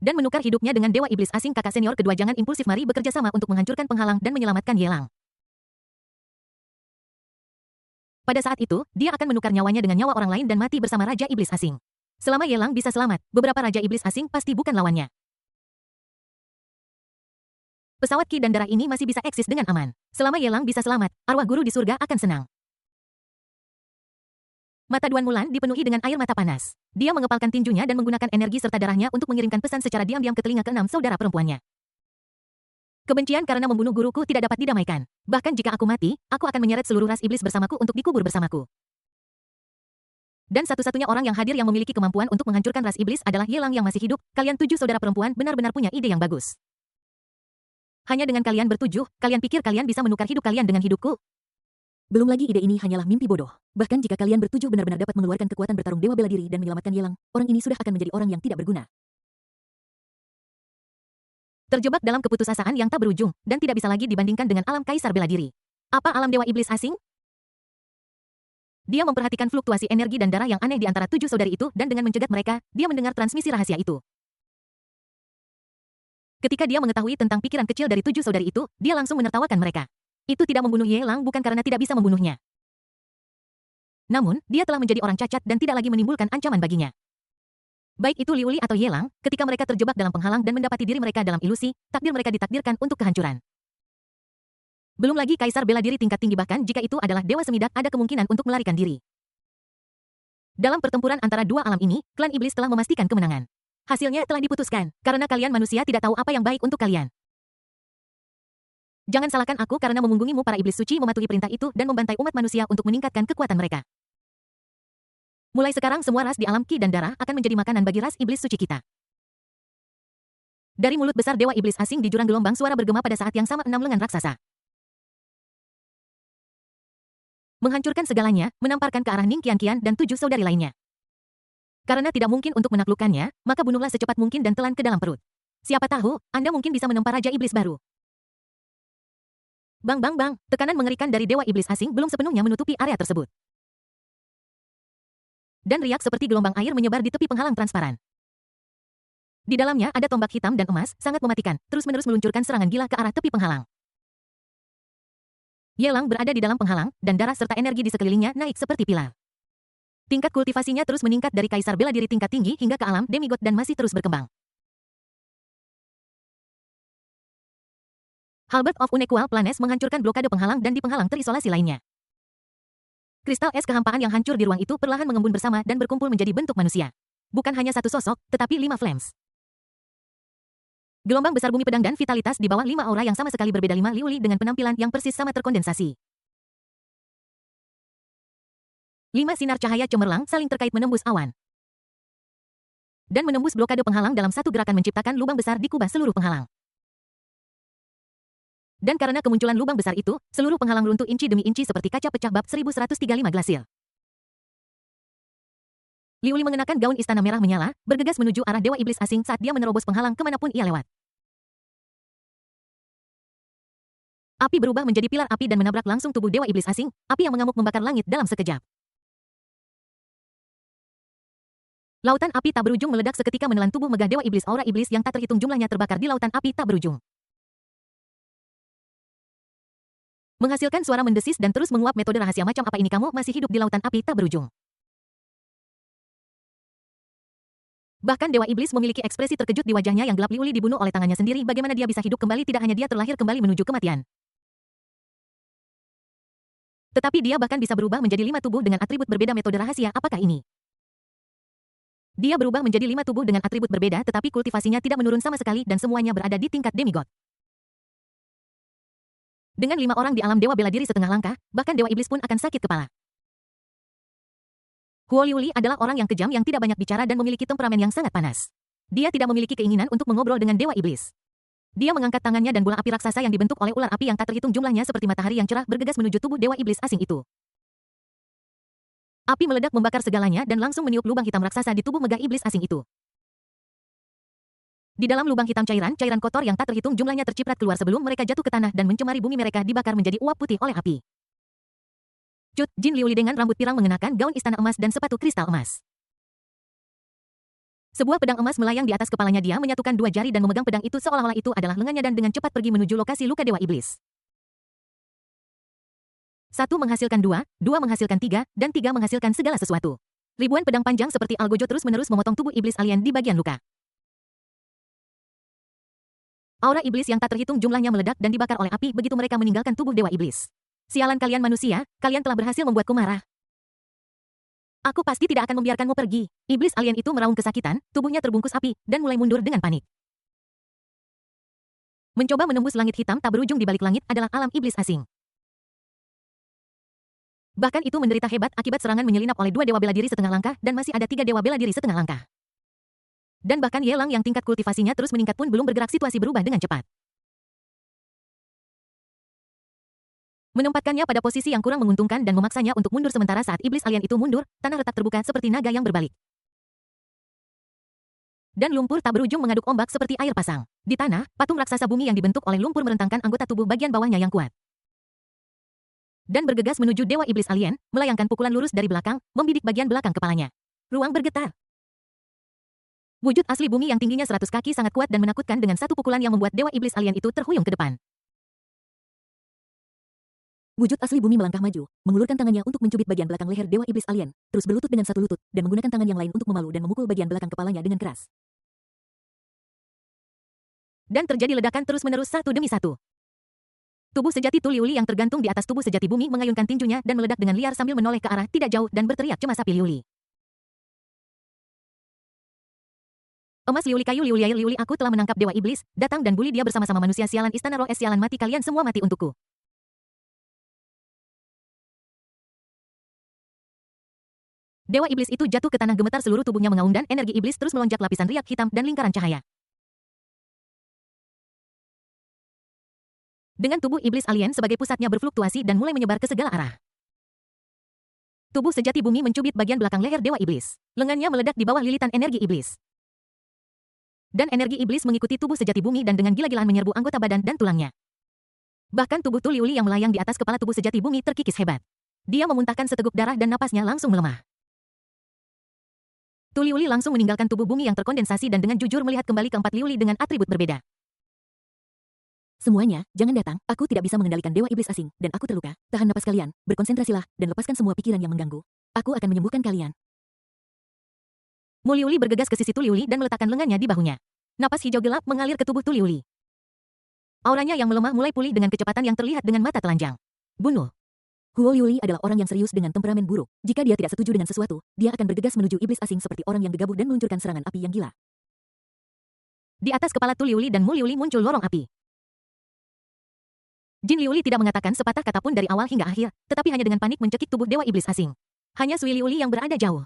Speaker 1: Dan menukar hidupnya dengan dewa iblis asing kakak senior kedua. Jangan impulsif, mari bekerja sama untuk menghancurkan penghalang dan menyelamatkan Ye Lang. Pada saat itu, dia akan menukar nyawanya dengan nyawa orang lain dan mati bersama Raja Iblis asing. Selama Ye Lang bisa selamat, beberapa Raja Iblis asing pasti bukan lawannya. Pesawat Ki dan darah ini masih bisa eksis dengan aman. Selama Ye Lang bisa selamat, arwah guru di surga akan senang. Mata Duan Mulan dipenuhi dengan air mata panas. Dia mengepalkan tinjunya dan menggunakan energi serta darahnya untuk mengirimkan pesan secara diam-diam ke telinga ke-6 saudara perempuannya. Kebencian karena membunuh guruku tidak dapat didamaikan. Bahkan jika aku mati, aku akan menyeret seluruh ras iblis bersamaku untuk dikubur bersamaku. Dan satu-satunya orang yang hadir yang memiliki kemampuan untuk menghancurkan ras iblis adalah Ye Lang yang masih hidup. Kalian 7 saudara perempuan benar-benar punya ide yang bagus. Hanya dengan kalian bertujuh, kalian pikir kalian bisa menukar hidup kalian dengan hidupku?
Speaker 2: Belum lagi ide ini hanyalah mimpi bodoh. Bahkan jika kalian bertujuh benar-benar dapat mengeluarkan kekuatan bertarung dewa bela diri dan menyelamatkan Ye Lang, orang ini sudah akan menjadi orang yang tidak berguna.
Speaker 1: Terjebak dalam keputusasaan yang tak berujung, dan tidak bisa lagi dibandingkan dengan alam kaisar bela diri. Apa alam dewa iblis asing? Dia memperhatikan fluktuasi energi dan darah yang aneh di antara 7 saudari itu, dan dengan mencegat mereka, dia mendengar transmisi rahasia itu. Ketika dia mengetahui tentang pikiran kecil dari 7 saudari itu, dia langsung menertawakan mereka. Itu tidak membunuh Ye Lang bukan karena tidak bisa membunuhnya. Namun, dia telah menjadi orang cacat dan tidak lagi menimbulkan ancaman baginya. Baik itu Liu Li atau Ye Lang, ketika mereka terjebak dalam penghalang dan mendapati diri mereka dalam ilusi, takdir mereka ditakdirkan untuk kehancuran. Belum lagi kaisar bela diri tingkat tinggi, bahkan jika itu adalah dewa semidak, ada kemungkinan untuk melarikan diri. Dalam pertempuran antara dua alam ini, klan iblis telah memastikan kemenangan. Hasilnya telah diputuskan, karena kalian manusia tidak tahu apa yang baik untuk kalian. Jangan salahkan aku karena memunggungimu. Para iblis suci mematuhi perintah itu dan membantai umat manusia untuk meningkatkan kekuatan mereka. Mulai sekarang semua ras di alam Ki dan darah akan menjadi makanan bagi ras iblis suci kita. Dari mulut besar dewa iblis asing di jurang gelombang, suara bergema pada saat yang sama 6 lengan raksasa. menghancurkan segalanya, menamparkan ke arah Ning Qianqian dan 7 saudari lainnya. Karena tidak mungkin untuk menaklukkannya, maka bunuhlah secepat mungkin dan telan ke dalam perut. Siapa tahu, Anda mungkin bisa menempa Raja Iblis baru. Bang bang bang, tekanan mengerikan dari Dewa Iblis asing belum sepenuhnya menutupi area tersebut. Dan riak seperti gelombang air menyebar di tepi penghalang transparan. Di dalamnya ada tombak hitam dan emas, sangat mematikan, terus-menerus meluncurkan serangan gila ke arah tepi penghalang. Yelang berada di dalam penghalang, dan darah serta energi di sekelilingnya naik seperti pilar. Tingkat kultivasinya terus meningkat dari kaisar bela diri tingkat tinggi hingga ke alam demigod dan masih terus berkembang. Halberd of Unequal Planes menghancurkan blokade penghalang dan di penghalang terisolasi lainnya. Kristal es kehampaan yang hancur di ruang itu perlahan mengembun bersama dan berkumpul menjadi bentuk manusia. Bukan hanya satu sosok, tetapi 5 flames. Gelombang besar bumi pedang dan vitalitas di bawah 5 aura yang sama sekali berbeda 5 Liuli dengan penampilan yang persis sama terkondensasi. 5 sinar cahaya cemerlang saling terkait menembus awan. Dan menembus blokade penghalang dalam satu gerakan menciptakan lubang besar di kubah seluruh penghalang. Dan karena kemunculan lubang besar itu, seluruh penghalang runtuh inci demi inci seperti kaca pecah bab 1135 glasil. Liuli mengenakan gaun istana merah menyala, bergegas menuju arah Dewa Iblis asing saat dia menerobos penghalang kemanapun ia lewat. Api berubah menjadi pilar api dan menabrak langsung tubuh Dewa Iblis asing, api yang mengamuk membakar langit dalam sekejap. Lautan api tak berujung meledak seketika menelan tubuh megah Dewa Iblis aura iblis yang tak terhitung jumlahnya terbakar di lautan api tak berujung. Menghasilkan suara mendesis dan terus menguap metode rahasia macam apa ini kamu masih hidup di lautan api tak berujung. Bahkan Dewa Iblis memiliki ekspresi terkejut di wajahnya yang gelap. Liuli dibunuh oleh tangannya sendiri, bagaimana dia bisa hidup kembali? Tidak hanya dia terlahir kembali menuju kematian. Tetapi dia bahkan bisa berubah menjadi 5 tubuh dengan atribut berbeda. Metode rahasia apakah ini? Dia berubah menjadi 5 tubuh dengan atribut berbeda tetapi kultivasinya tidak menurun sama sekali dan semuanya berada di tingkat demigod. Dengan 5 orang di alam dewa bela diri setengah langkah, bahkan Dewa Iblis pun akan sakit kepala. Huo Liuli adalah orang yang kejam yang tidak banyak bicara dan memiliki temperamen yang sangat panas. Dia tidak memiliki keinginan untuk mengobrol dengan Dewa Iblis. Dia mengangkat tangannya dan bola api raksasa yang dibentuk oleh ular api yang tak terhitung jumlahnya seperti matahari yang cerah bergegas menuju tubuh Dewa Iblis asing itu. Api meledak membakar segalanya dan langsung meniup lubang hitam raksasa di tubuh megah iblis asing itu. Di dalam lubang hitam cairan kotor yang tak terhitung jumlahnya terciprat keluar sebelum mereka jatuh ke tanah dan mencemari bumi. Mereka dibakar menjadi uap putih oleh api. Cut Jin Liuli dengan rambut pirang mengenakan gaun istana emas dan sepatu kristal emas. Sebuah pedang emas melayang di atas kepalanya. Dia menyatukan 2 jari dan memegang pedang itu seolah-olah itu adalah lengannya dan dengan cepat pergi menuju lokasi luka Dewa Iblis. 1 menghasilkan 2, 2 menghasilkan 3, dan 3 menghasilkan segala sesuatu. Ribuan pedang panjang seperti algojo terus-menerus memotong tubuh iblis alien di bagian luka. Aura iblis yang tak terhitung jumlahnya meledak dan dibakar oleh api begitu mereka meninggalkan tubuh Dewa Iblis. Sialan kalian manusia, kalian telah berhasil membuatku marah. Aku pasti tidak akan membiarkanmu pergi. Iblis alien itu meraung kesakitan, tubuhnya terbungkus api, dan mulai mundur dengan panik. Mencoba menembus langit hitam tak berujung di balik langit adalah alam iblis asing. Bahkan itu menderita hebat akibat serangan menyelinap oleh 2 dewa bela diri setengah langkah dan masih ada 3 dewa bela diri setengah langkah. Dan bahkan Yelang yang tingkat kultivasinya terus meningkat pun belum bergerak. Situasi berubah dengan cepat. Menempatkannya pada posisi yang kurang menguntungkan dan memaksanya untuk mundur sementara saat iblis alien itu mundur, tanah retak terbuka seperti naga yang berbalik. Dan lumpur tak berujung mengaduk ombak seperti air pasang. Di tanah, patung raksasa bumi yang dibentuk oleh lumpur merentangkan anggota tubuh bagian bawahnya yang kuat. Dan bergegas menuju Dewa Iblis alien, melayangkan pukulan lurus dari belakang, membidik bagian belakang kepalanya. Ruang bergetar. Wujud asli bumi yang tingginya 100 kaki sangat kuat dan menakutkan dengan satu pukulan yang membuat Dewa Iblis alien itu terhuyung ke depan.
Speaker 2: Wujud asli bumi melangkah maju, mengulurkan tangannya untuk mencubit bagian belakang leher Dewa Iblis alien, terus berlutut dengan satu lutut, dan menggunakan tangan yang lain untuk memalu dan memukul bagian belakang kepalanya dengan keras.
Speaker 1: Dan terjadi ledakan terus-menerus satu demi satu. Tubuh sejati Tu Liuli yang tergantung di atas tubuh sejati bumi mengayunkan tinjunya dan meledak dengan liar sambil menoleh ke arah tidak jauh dan berteriak cemas. Api Liuli. Emas Liuli, kayu Liuli, air Liuli, aku telah menangkap Dewa Iblis, datang dan bully dia bersama-sama manusia sialan istana roh es sialan mati, kalian semua mati untukku. Dewa Iblis itu jatuh ke tanah gemetar, seluruh tubuhnya mengaum dan energi iblis terus melonjak lapisan riak hitam dan lingkaran cahaya. Dengan tubuh iblis alien sebagai pusatnya berfluktuasi dan mulai menyebar ke segala arah. Tubuh sejati bumi mencubit bagian belakang leher Dewa Iblis. Lengannya meledak di bawah lilitan energi iblis. Dan energi iblis mengikuti tubuh sejati bumi dan dengan gila-gilaan menyerbu anggota badan dan tulangnya. Bahkan tubuh Tu Liuli yang melayang di atas kepala tubuh sejati bumi terkikis hebat. Dia memuntahkan seteguk darah dan napasnya langsung melemah. Tu Liuli langsung meninggalkan tubuh bumi yang terkondensasi dan dengan jujur melihat kembali keempat Liuli dengan atribut berbeda.
Speaker 2: Semuanya, jangan datang, aku tidak bisa mengendalikan dewa iblis asing, dan aku terluka. Tahan napas kalian, berkonsentrasilah, dan lepaskan semua pikiran yang mengganggu. Aku akan menyembuhkan kalian.
Speaker 1: Mu Liuli bergegas ke sisi Tu Liuli dan meletakkan lengannya di bahunya. Napas hijau gelap mengalir ke tubuh Tu Liuli. Auranya yang melemah mulai pulih dengan kecepatan yang terlihat dengan mata telanjang. Bunuh.
Speaker 2: Huo Liuli adalah orang yang serius dengan temperamen buruk. Jika dia tidak setuju dengan sesuatu, dia akan bergegas menuju iblis asing seperti orang yang gegabah dan meluncurkan serangan api yang gila.
Speaker 1: Di atas kepala Tu Liuli dan Mu Liuli muncul lorong api. Jin Liuli tidak mengatakan sepatah kata pun dari awal hingga akhir, tetapi hanya dengan panik mencekik tubuh dewa iblis asing. Hanya Sui Liuli yang berada jauh.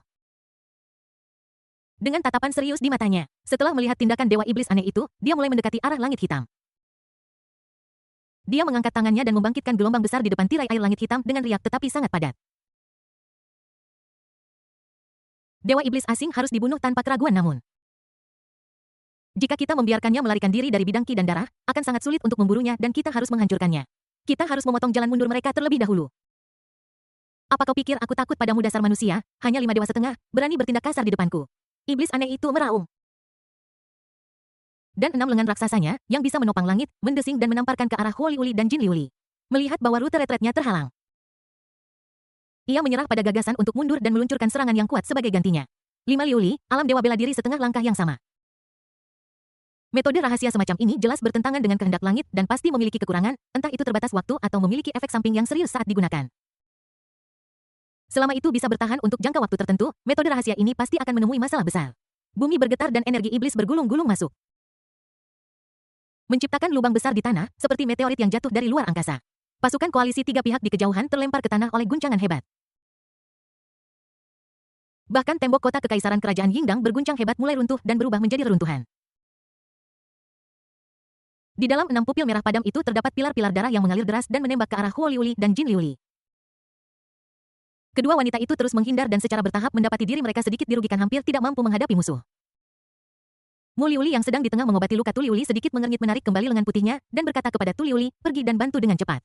Speaker 1: Dengan tatapan serius di matanya, setelah melihat tindakan dewa iblis aneh itu, dia mulai mendekati arah langit hitam. Dia mengangkat tangannya dan membangkitkan gelombang besar di depan tirai air langit hitam dengan riak tetapi sangat padat. Dewa iblis asing harus dibunuh tanpa keraguan namun. Jika kita membiarkannya melarikan diri dari bidang ki dan darah, akan sangat sulit untuk memburunya dan kita harus menghancurkannya. Kita harus memotong jalan mundur mereka terlebih dahulu. Apa kau pikir aku takut padamu dasar manusia? Hanya 5 dewa setengah, berani bertindak kasar di depanku. Iblis aneh itu meraung. Dan 6 lengan raksasanya, yang bisa menopang langit, mendesing dan menamparkan ke arah Huo Liuli dan Jin Liuli. Melihat bahwa rute retretnya terhalang. Ia menyerah pada gagasan untuk mundur dan meluncurkan serangan yang kuat sebagai gantinya. 5 Liuli, alam dewa bela diri setengah langkah yang sama. Metode rahasia semacam ini jelas bertentangan dengan kehendak langit dan pasti memiliki kekurangan, entah itu terbatas waktu atau memiliki efek samping yang serius saat digunakan. Selama itu bisa bertahan untuk jangka waktu tertentu, metode rahasia ini pasti akan menemui masalah besar. Bumi bergetar dan energi iblis bergulung-gulung masuk. Menciptakan lubang besar di tanah, seperti meteorit yang jatuh dari luar angkasa. Pasukan koalisi 3 pihak di kejauhan terlempar ke tanah oleh guncangan hebat. Bahkan tembok kota kekaisaran kerajaan Yingdang berguncang hebat mulai runtuh dan berubah menjadi reruntuhan. Di dalam 6 pupil merah padam itu terdapat pilar-pilar darah yang mengalir deras dan menembak ke arah Huo Liuli dan Jin Liuli. Kedua wanita itu terus menghindar dan secara bertahap mendapati diri mereka sedikit dirugikan hampir tidak mampu menghadapi musuh. Mu Liuli yang sedang di tengah mengobati luka Tu Liuli sedikit mengernyit menarik kembali lengan putihnya dan berkata kepada Tu Liuli, pergi dan bantu dengan cepat.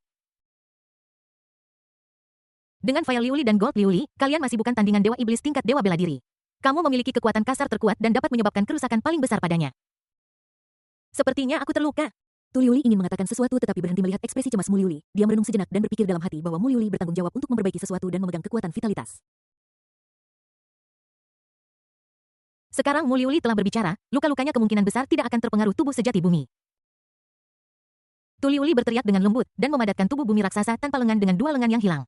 Speaker 1: Dengan Fire Liuli dan Gold Liuli, kalian masih bukan tandingan dewa iblis tingkat dewa bela diri. Kamu memiliki kekuatan kasar terkuat dan dapat menyebabkan kerusakan paling besar padanya. Sepertinya aku terluka.
Speaker 2: Tu Liuli ingin mengatakan sesuatu tetapi berhenti melihat ekspresi cemas Mu Liuli. Dia merenung sejenak dan berpikir dalam hati bahwa Mu Liuli bertanggung jawab untuk memperbaiki sesuatu dan memegang kekuatan vitalitas.
Speaker 1: Sekarang Mu Liuli telah berbicara, luka-lukanya kemungkinan besar tidak akan terpengaruh tubuh sejati bumi. Tu Liuli berteriak dengan lembut dan memadatkan tubuh bumi raksasa tanpa lengan dengan 2 lengan yang hilang.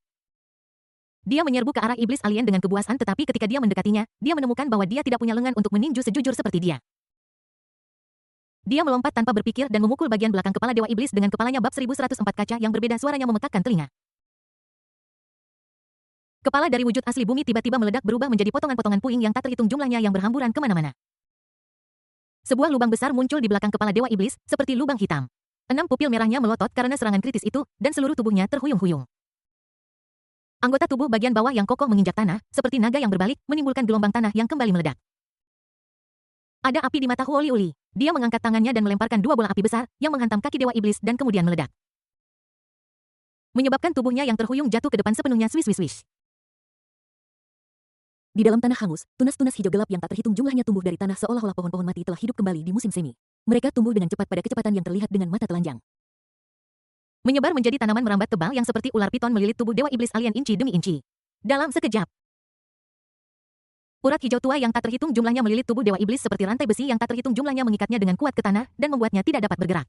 Speaker 1: Dia menyerbu ke arah iblis alien dengan kebuasan tetapi ketika dia mendekatinya, dia menemukan bahwa dia tidak punya lengan untuk meninju sejujur seperti dia. Dia melompat tanpa berpikir dan memukul bagian belakang kepala dewa iblis dengan kepalanya bab 1104 kaca yang berbeda suaranya memekakkan telinga. Kepala dari wujud asli bumi tiba-tiba meledak berubah menjadi potongan-potongan puing yang tak terhitung jumlahnya yang berhamburan kemana-mana. Sebuah lubang besar muncul di belakang kepala dewa iblis, seperti lubang hitam. 6 pupil merahnya melotot karena serangan kritis itu, dan seluruh tubuhnya terhuyung-huyung. Anggota tubuh bagian bawah yang kokoh menginjak tanah, seperti naga yang berbalik, menimbulkan gelombang tanah yang kembali meledak. Ada api di mata Huo Liuli. Dia mengangkat tangannya dan melemparkan 2 bola api besar, yang menghantam kaki dewa iblis dan kemudian meledak. Menyebabkan tubuhnya yang terhuyung jatuh ke depan sepenuhnya swish-swish-swish.
Speaker 2: Di dalam tanah hangus, tunas-tunas hijau gelap yang tak terhitung jumlahnya tumbuh dari tanah seolah-olah pohon-pohon mati telah hidup kembali di musim semi. Mereka tumbuh dengan cepat pada kecepatan yang terlihat dengan mata telanjang.
Speaker 1: Menyebar menjadi tanaman merambat tebal yang seperti ular piton melilit tubuh dewa iblis alien inci demi inci. Dalam sekejap, urat hijau tua yang tak terhitung jumlahnya melilit tubuh dewa iblis seperti rantai besi yang tak terhitung jumlahnya mengikatnya dengan kuat ke tanah dan membuatnya tidak dapat bergerak.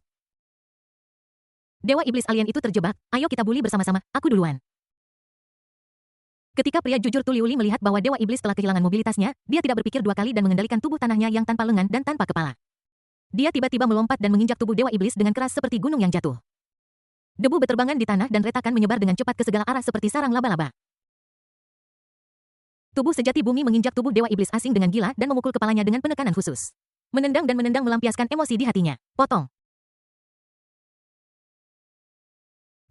Speaker 1: Dewa iblis alien itu terjebak, ayo kita bully bersama-sama, aku duluan. Ketika pria jujur Tu Liuli melihat bahwa dewa iblis telah kehilangan mobilitasnya, dia tidak berpikir 2 kali dan mengendalikan tubuh tanahnya yang tanpa lengan dan tanpa kepala. Dia tiba-tiba melompat dan menginjak tubuh dewa iblis dengan keras seperti gunung yang jatuh. Debu beterbangan di tanah dan retakan menyebar dengan cepat ke segala arah seperti sarang laba-laba. Tubuh sejati bumi menginjak tubuh dewa iblis asing dengan gila dan memukul kepalanya dengan penekanan khusus. Menendang dan menendang melampiaskan emosi di hatinya. Potong.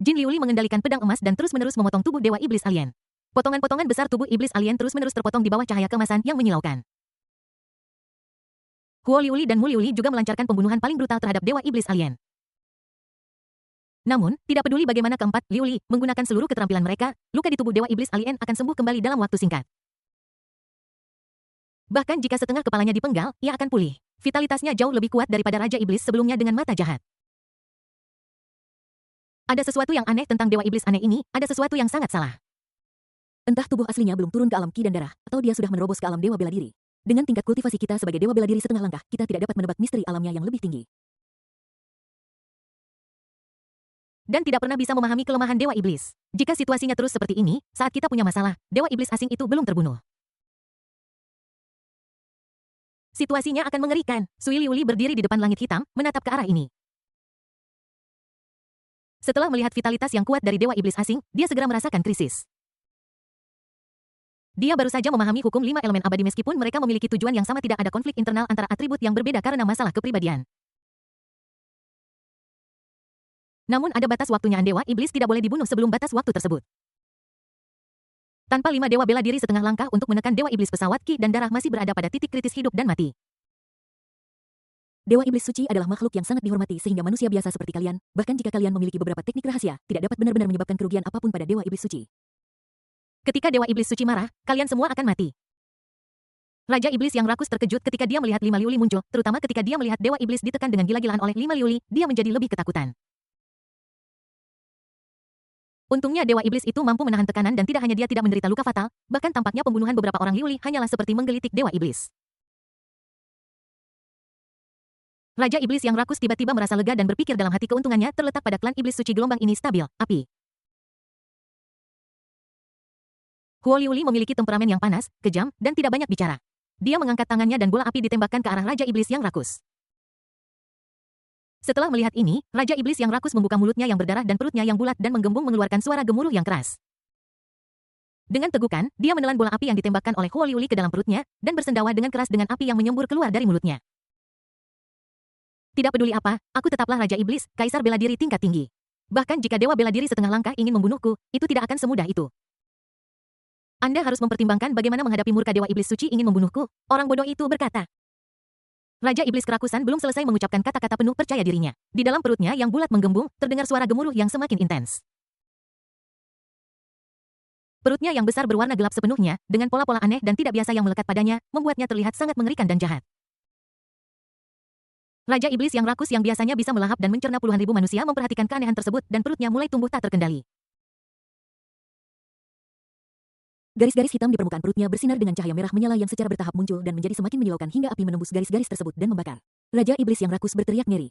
Speaker 1: Jin Liuli mengendalikan pedang emas dan terus-menerus memotong tubuh dewa iblis alien. Potongan-potongan besar tubuh iblis alien terus-menerus terpotong di bawah cahaya keemasan yang menyilaukan. Huo Liuli dan Mu Liuli juga melancarkan pembunuhan paling brutal terhadap dewa iblis alien. Namun, tidak peduli bagaimana keempat Liuli menggunakan seluruh keterampilan mereka, luka di tubuh dewa iblis alien akan sembuh kembali dalam waktu singkat. Bahkan jika setengah kepalanya dipenggal, ia akan pulih. Vitalitasnya jauh lebih kuat daripada Raja Iblis sebelumnya dengan mata jahat. Ada sesuatu yang aneh tentang dewa iblis aneh ini, ada sesuatu yang sangat salah.
Speaker 2: Entah tubuh aslinya belum turun ke alam ki dan darah, atau dia sudah menerobos ke alam dewa bela diri. Dengan tingkat kultivasi kita sebagai dewa bela diri setengah langkah, kita tidak dapat menebak misteri alamnya yang lebih tinggi.
Speaker 1: Dan tidak pernah bisa memahami kelemahan dewa iblis. Jika situasinya terus seperti ini, saat kita punya masalah, dewa iblis asing itu belum terbunuh. Situasinya akan mengerikan. Sui Liuli berdiri di depan langit hitam, menatap ke arah ini. Setelah melihat vitalitas yang kuat dari dewa iblis asing, dia segera merasakan krisis. Dia baru saja memahami hukum 5 elemen abadi meskipun mereka memiliki tujuan yang sama, tidak ada konflik internal antara atribut yang berbeda karena masalah kepribadian. Namun ada batas waktunya, dewa iblis tidak boleh dibunuh sebelum batas waktu tersebut. Tanpa 5 dewa bela diri setengah langkah untuk menekan dewa iblis, pesawat ki dan darah masih berada pada titik kritis hidup dan mati.
Speaker 2: Dewa iblis suci adalah makhluk yang sangat dihormati sehingga manusia biasa seperti kalian, bahkan jika kalian memiliki beberapa teknik rahasia, tidak dapat benar-benar menyebabkan kerugian apapun pada dewa iblis suci.
Speaker 1: Ketika dewa iblis suci marah, kalian semua akan mati. Raja iblis yang rakus terkejut ketika dia melihat 5 Liuli muncul, terutama ketika dia melihat dewa iblis ditekan dengan gila-gilaan oleh 5 Liuli, dia menjadi lebih ketakutan. Untungnya dewa iblis itu mampu menahan tekanan dan tidak hanya dia tidak menderita luka fatal, bahkan tampaknya pembunuhan beberapa orang Liuli hanyalah seperti menggelitik dewa iblis. Raja iblis yang rakus tiba-tiba merasa lega dan berpikir dalam hati keuntungannya terletak pada klan iblis suci gelombang ini stabil, api. Huo Liuli memiliki temperamen yang panas, kejam, dan tidak banyak bicara. Dia mengangkat tangannya dan bola api ditembakkan ke arah Raja Iblis yang rakus. Setelah melihat ini, Raja Iblis yang rakus membuka mulutnya yang berdarah dan perutnya yang bulat dan menggembung mengeluarkan suara gemuruh yang keras. Dengan tegukan, dia menelan bola api yang ditembakkan oleh Huo Liuli ke dalam perutnya, dan bersendawa dengan keras dengan api yang menyembur keluar dari mulutnya. Tidak peduli apa, aku tetaplah Raja Iblis, Kaisar bela diri tingkat tinggi. Bahkan jika dewa bela diri setengah langkah ingin membunuhku, itu tidak akan semudah itu. Anda harus mempertimbangkan bagaimana menghadapi murka dewa iblis suci ingin membunuhku, orang bodoh itu berkata. Raja iblis kerakusan belum selesai mengucapkan kata-kata penuh percaya dirinya. Di dalam perutnya yang bulat menggembung, terdengar suara gemuruh yang semakin intens. Perutnya yang besar berwarna gelap sepenuhnya, dengan pola-pola aneh dan tidak biasa yang melekat padanya, membuatnya terlihat sangat mengerikan dan jahat. Raja iblis yang rakus yang biasanya bisa melahap dan mencerna puluhan ribu manusia memperhatikan keanehan tersebut dan perutnya mulai tumbuh tak terkendali.
Speaker 2: Garis-garis hitam di permukaan perutnya bersinar dengan cahaya merah menyala yang secara bertahap muncul dan menjadi semakin menyilaukan hingga api menembus garis-garis tersebut dan membakar. Raja iblis yang rakus berteriak ngeri.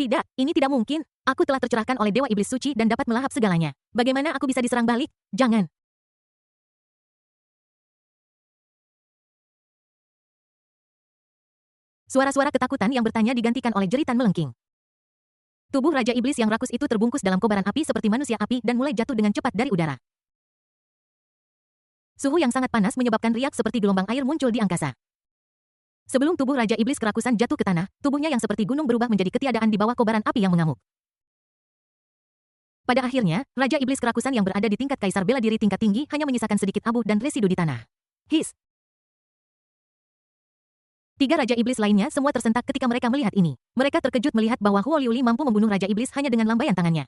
Speaker 1: Tidak, ini tidak mungkin. Aku telah tercerahkan oleh dewa iblis suci dan dapat melahap segalanya. Bagaimana aku bisa diserang balik? Jangan. Suara-suara ketakutan yang bertanya digantikan oleh jeritan melengking. Tubuh Raja Iblis yang rakus itu terbungkus dalam kobaran api seperti manusia api dan mulai jatuh dengan cepat dari udara. Suhu yang sangat panas menyebabkan riak seperti gelombang air muncul di angkasa. Sebelum tubuh Raja Iblis kerakusan jatuh ke tanah, tubuhnya yang seperti gunung berubah menjadi ketiadaan di bawah kobaran api yang mengamuk. Pada akhirnya, Raja Iblis kerakusan yang berada di tingkat kaisar bela diri tingkat tinggi hanya menyisakan sedikit abu dan residu di tanah. His! 3 Raja Iblis lainnya semua tersentak ketika mereka melihat ini. Mereka terkejut melihat bahwa Huo Liuli mampu membunuh Raja Iblis hanya dengan lambaian tangannya.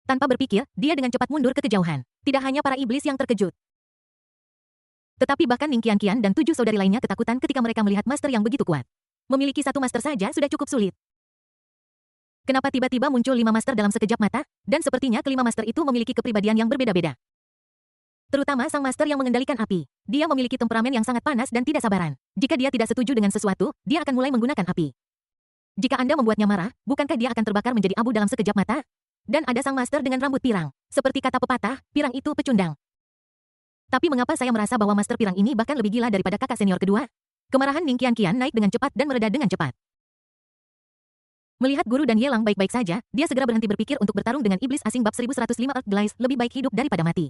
Speaker 1: Tanpa berpikir, dia dengan cepat mundur ke kejauhan. Tidak hanya para iblis yang terkejut. Tetapi bahkan Ning Qian dan 7 saudari lainnya ketakutan ketika mereka melihat master yang begitu kuat. Memiliki 1 master saja sudah cukup sulit. Kenapa tiba-tiba muncul 5 master dalam sekejap mata? Dan sepertinya kelima master itu memiliki kepribadian yang berbeda-beda. Terutama sang master yang mengendalikan api. Dia memiliki temperamen yang sangat panas dan tidak sabaran. Jika dia tidak setuju dengan sesuatu, dia akan mulai menggunakan api. Jika Anda membuatnya marah, bukankah dia akan terbakar menjadi abu dalam sekejap mata? Dan ada sang master dengan rambut pirang. Seperti kata pepatah, pirang itu pecundang. Tapi mengapa saya merasa bahwa master pirang ini bahkan lebih gila daripada kakak senior kedua? Kemarahan Ning Qian naik dengan cepat dan mereda dengan cepat. Melihat guru dan Yelang baik-baik saja, dia segera berhenti berpikir untuk bertarung dengan iblis asing bab 1105 Earth Glaze, lebih baik hidup daripada mati.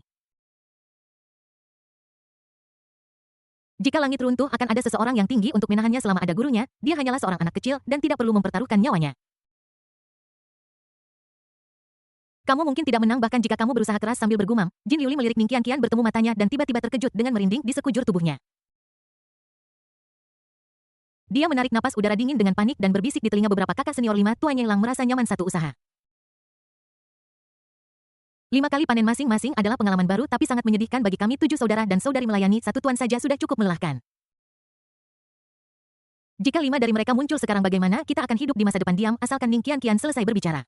Speaker 1: Jika langit runtuh akan ada seseorang yang tinggi untuk menahannya selama ada gurunya, dia hanyalah seorang anak kecil dan tidak perlu mempertaruhkan nyawanya. Kamu mungkin tidak menang bahkan jika kamu berusaha keras sambil bergumam. Jin Liuli melirik Ning Qianqian bertemu matanya dan tiba-tiba terkejut dengan merinding di sekujur tubuhnya. Dia menarik napas udara dingin dengan panik dan berbisik di telinga beberapa kakak senior 5 Tuan Yelang merasa nyaman satu usaha. 5 kali panen masing-masing adalah pengalaman baru tapi sangat menyedihkan bagi kami 7 saudara dan saudari melayani satu tuan saja sudah cukup melelahkan. Jika 5 dari mereka muncul sekarang bagaimana kita akan hidup di masa depan diam asalkan Ning Qianqian selesai berbicara.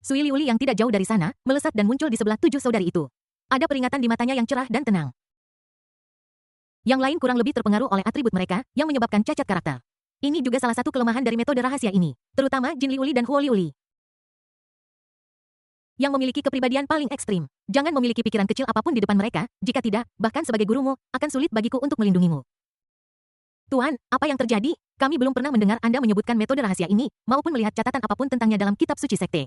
Speaker 1: Sui Liuli yang tidak jauh dari sana, melesat dan muncul di sebelah 7 saudari itu. Ada peringatan di matanya yang cerah dan tenang. Yang lain kurang lebih terpengaruh oleh atribut mereka, yang menyebabkan cacat karakter. Ini juga salah satu kelemahan dari metode rahasia ini, terutama Jin Liuli dan Huo Liuli. Yang memiliki kepribadian paling ekstrim. Jangan memiliki pikiran kecil apapun di depan mereka, jika tidak, bahkan sebagai gurumu, akan sulit bagiku untuk melindungimu. Tuan, apa yang terjadi? Kami belum pernah mendengar Anda menyebutkan metode rahasia ini, maupun melihat catatan apapun tentangnya dalam kitab suci sekte.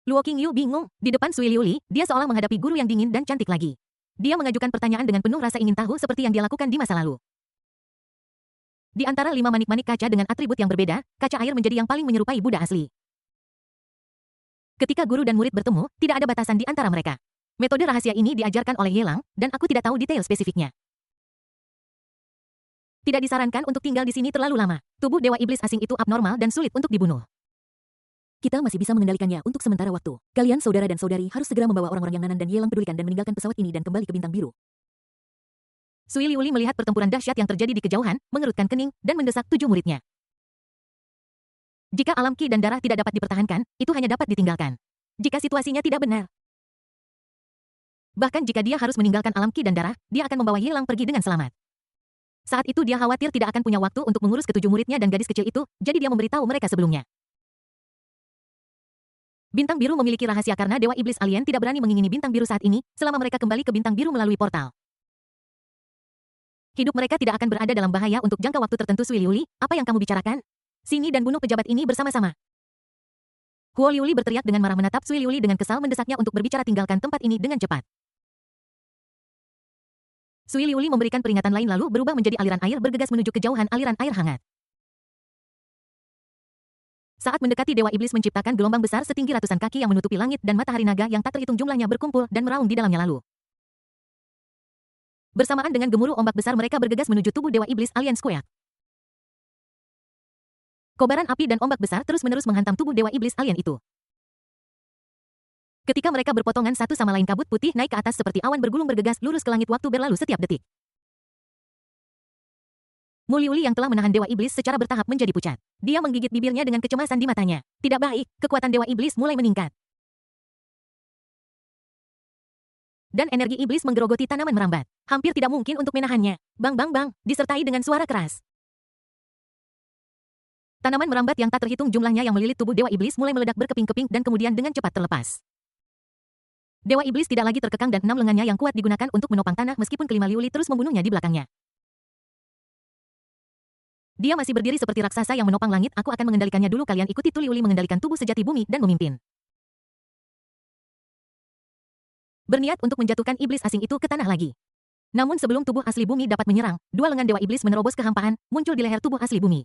Speaker 1: Luo Qingyu bingung, di depan Sui Liuli, dia seolah menghadapi guru yang dingin dan cantik lagi. Dia mengajukan pertanyaan dengan penuh rasa ingin tahu seperti yang dia lakukan di masa lalu. Di antara 5 manik-manik kaca dengan atribut yang berbeda, kaca air menjadi yang paling menyerupai Buddha asli. Ketika guru dan murid bertemu, tidak ada batasan di antara mereka. Metode rahasia ini diajarkan oleh Yelang, dan aku tidak tahu detail spesifiknya. Tidak disarankan untuk tinggal di sini terlalu lama. Tubuh Dewa Iblis asing itu abnormal dan sulit untuk dibunuh.
Speaker 2: Kita masih bisa mengendalikannya untuk sementara waktu. Kalian saudara dan saudari harus segera membawa orang-orang yang Nanan dan Yelang pedulikan dan meninggalkan pesawat ini dan kembali ke Bintang Biru.
Speaker 1: Sui Liuli melihat pertempuran dahsyat yang terjadi di kejauhan, mengerutkan kening, dan mendesak 7 muridnya. Jika alam ki dan darah tidak dapat dipertahankan, itu hanya dapat ditinggalkan. Jika situasinya tidak benar. Bahkan jika dia harus meninggalkan alam ki dan darah, dia akan membawa Yelang pergi dengan selamat. Saat itu dia khawatir tidak akan punya waktu untuk mengurus ketujuh muridnya dan gadis kecil itu, jadi dia memberitahu mereka sebelumnya. Bintang Biru memiliki rahasia karena Dewa Iblis Alien tidak berani mengingini Bintang Biru saat ini, selama mereka kembali ke Bintang Biru melalui portal. Hidup mereka tidak akan berada dalam bahaya untuk jangka waktu tertentu. Sui Liuli, apa yang kamu bicarakan? Sini dan bunuh pejabat ini bersama-sama. Huo Liuli berteriak dengan marah menatap Sui Liuli dengan kesal mendesaknya untuk berbicara tinggalkan tempat ini dengan cepat. Sui Liuli memberikan peringatan lain lalu berubah menjadi aliran air bergegas menuju kejauhan aliran air hangat. Saat mendekati Dewa Iblis menciptakan gelombang besar setinggi ratusan kaki yang menutupi langit dan matahari naga yang tak terhitung jumlahnya berkumpul dan meraung di dalamnya lalu. Bersamaan dengan gemuruh ombak besar mereka bergegas menuju tubuh Dewa Iblis Alien Squeak. Kobaran api dan ombak besar terus-menerus menghantam tubuh Dewa Iblis Alien itu. Ketika mereka berpotongan satu sama lain kabut putih naik ke atas seperti awan bergulung bergegas lurus ke langit waktu berlalu setiap detik. Mu Liuli yang telah menahan Dewa Iblis secara bertahap menjadi pucat. Dia menggigit bibirnya dengan kecemasan di matanya. Tidak baik, kekuatan Dewa Iblis mulai meningkat. Dan energi iblis menggerogoti tanaman merambat. Hampir tidak mungkin untuk menahannya. Bang bang bang, disertai dengan suara keras. Tanaman merambat yang tak terhitung jumlahnya yang melilit tubuh Dewa Iblis mulai meledak berkeping-keping dan kemudian dengan cepat terlepas. Dewa Iblis tidak lagi terkekang dan 6 lengannya yang kuat digunakan untuk menopang tanah meskipun kelima Liuli terus membunuhnya di belakangnya. Dia masih berdiri seperti raksasa yang menopang langit. Aku akan mengendalikannya dulu. Kalian ikuti Tu Liuli mengendalikan tubuh sejati bumi dan memimpin. Berniat untuk menjatuhkan iblis asing itu ke tanah lagi. Namun sebelum tubuh asli bumi dapat menyerang, 2 lengan Dewa Iblis menerobos kehampaan, muncul di leher tubuh asli bumi.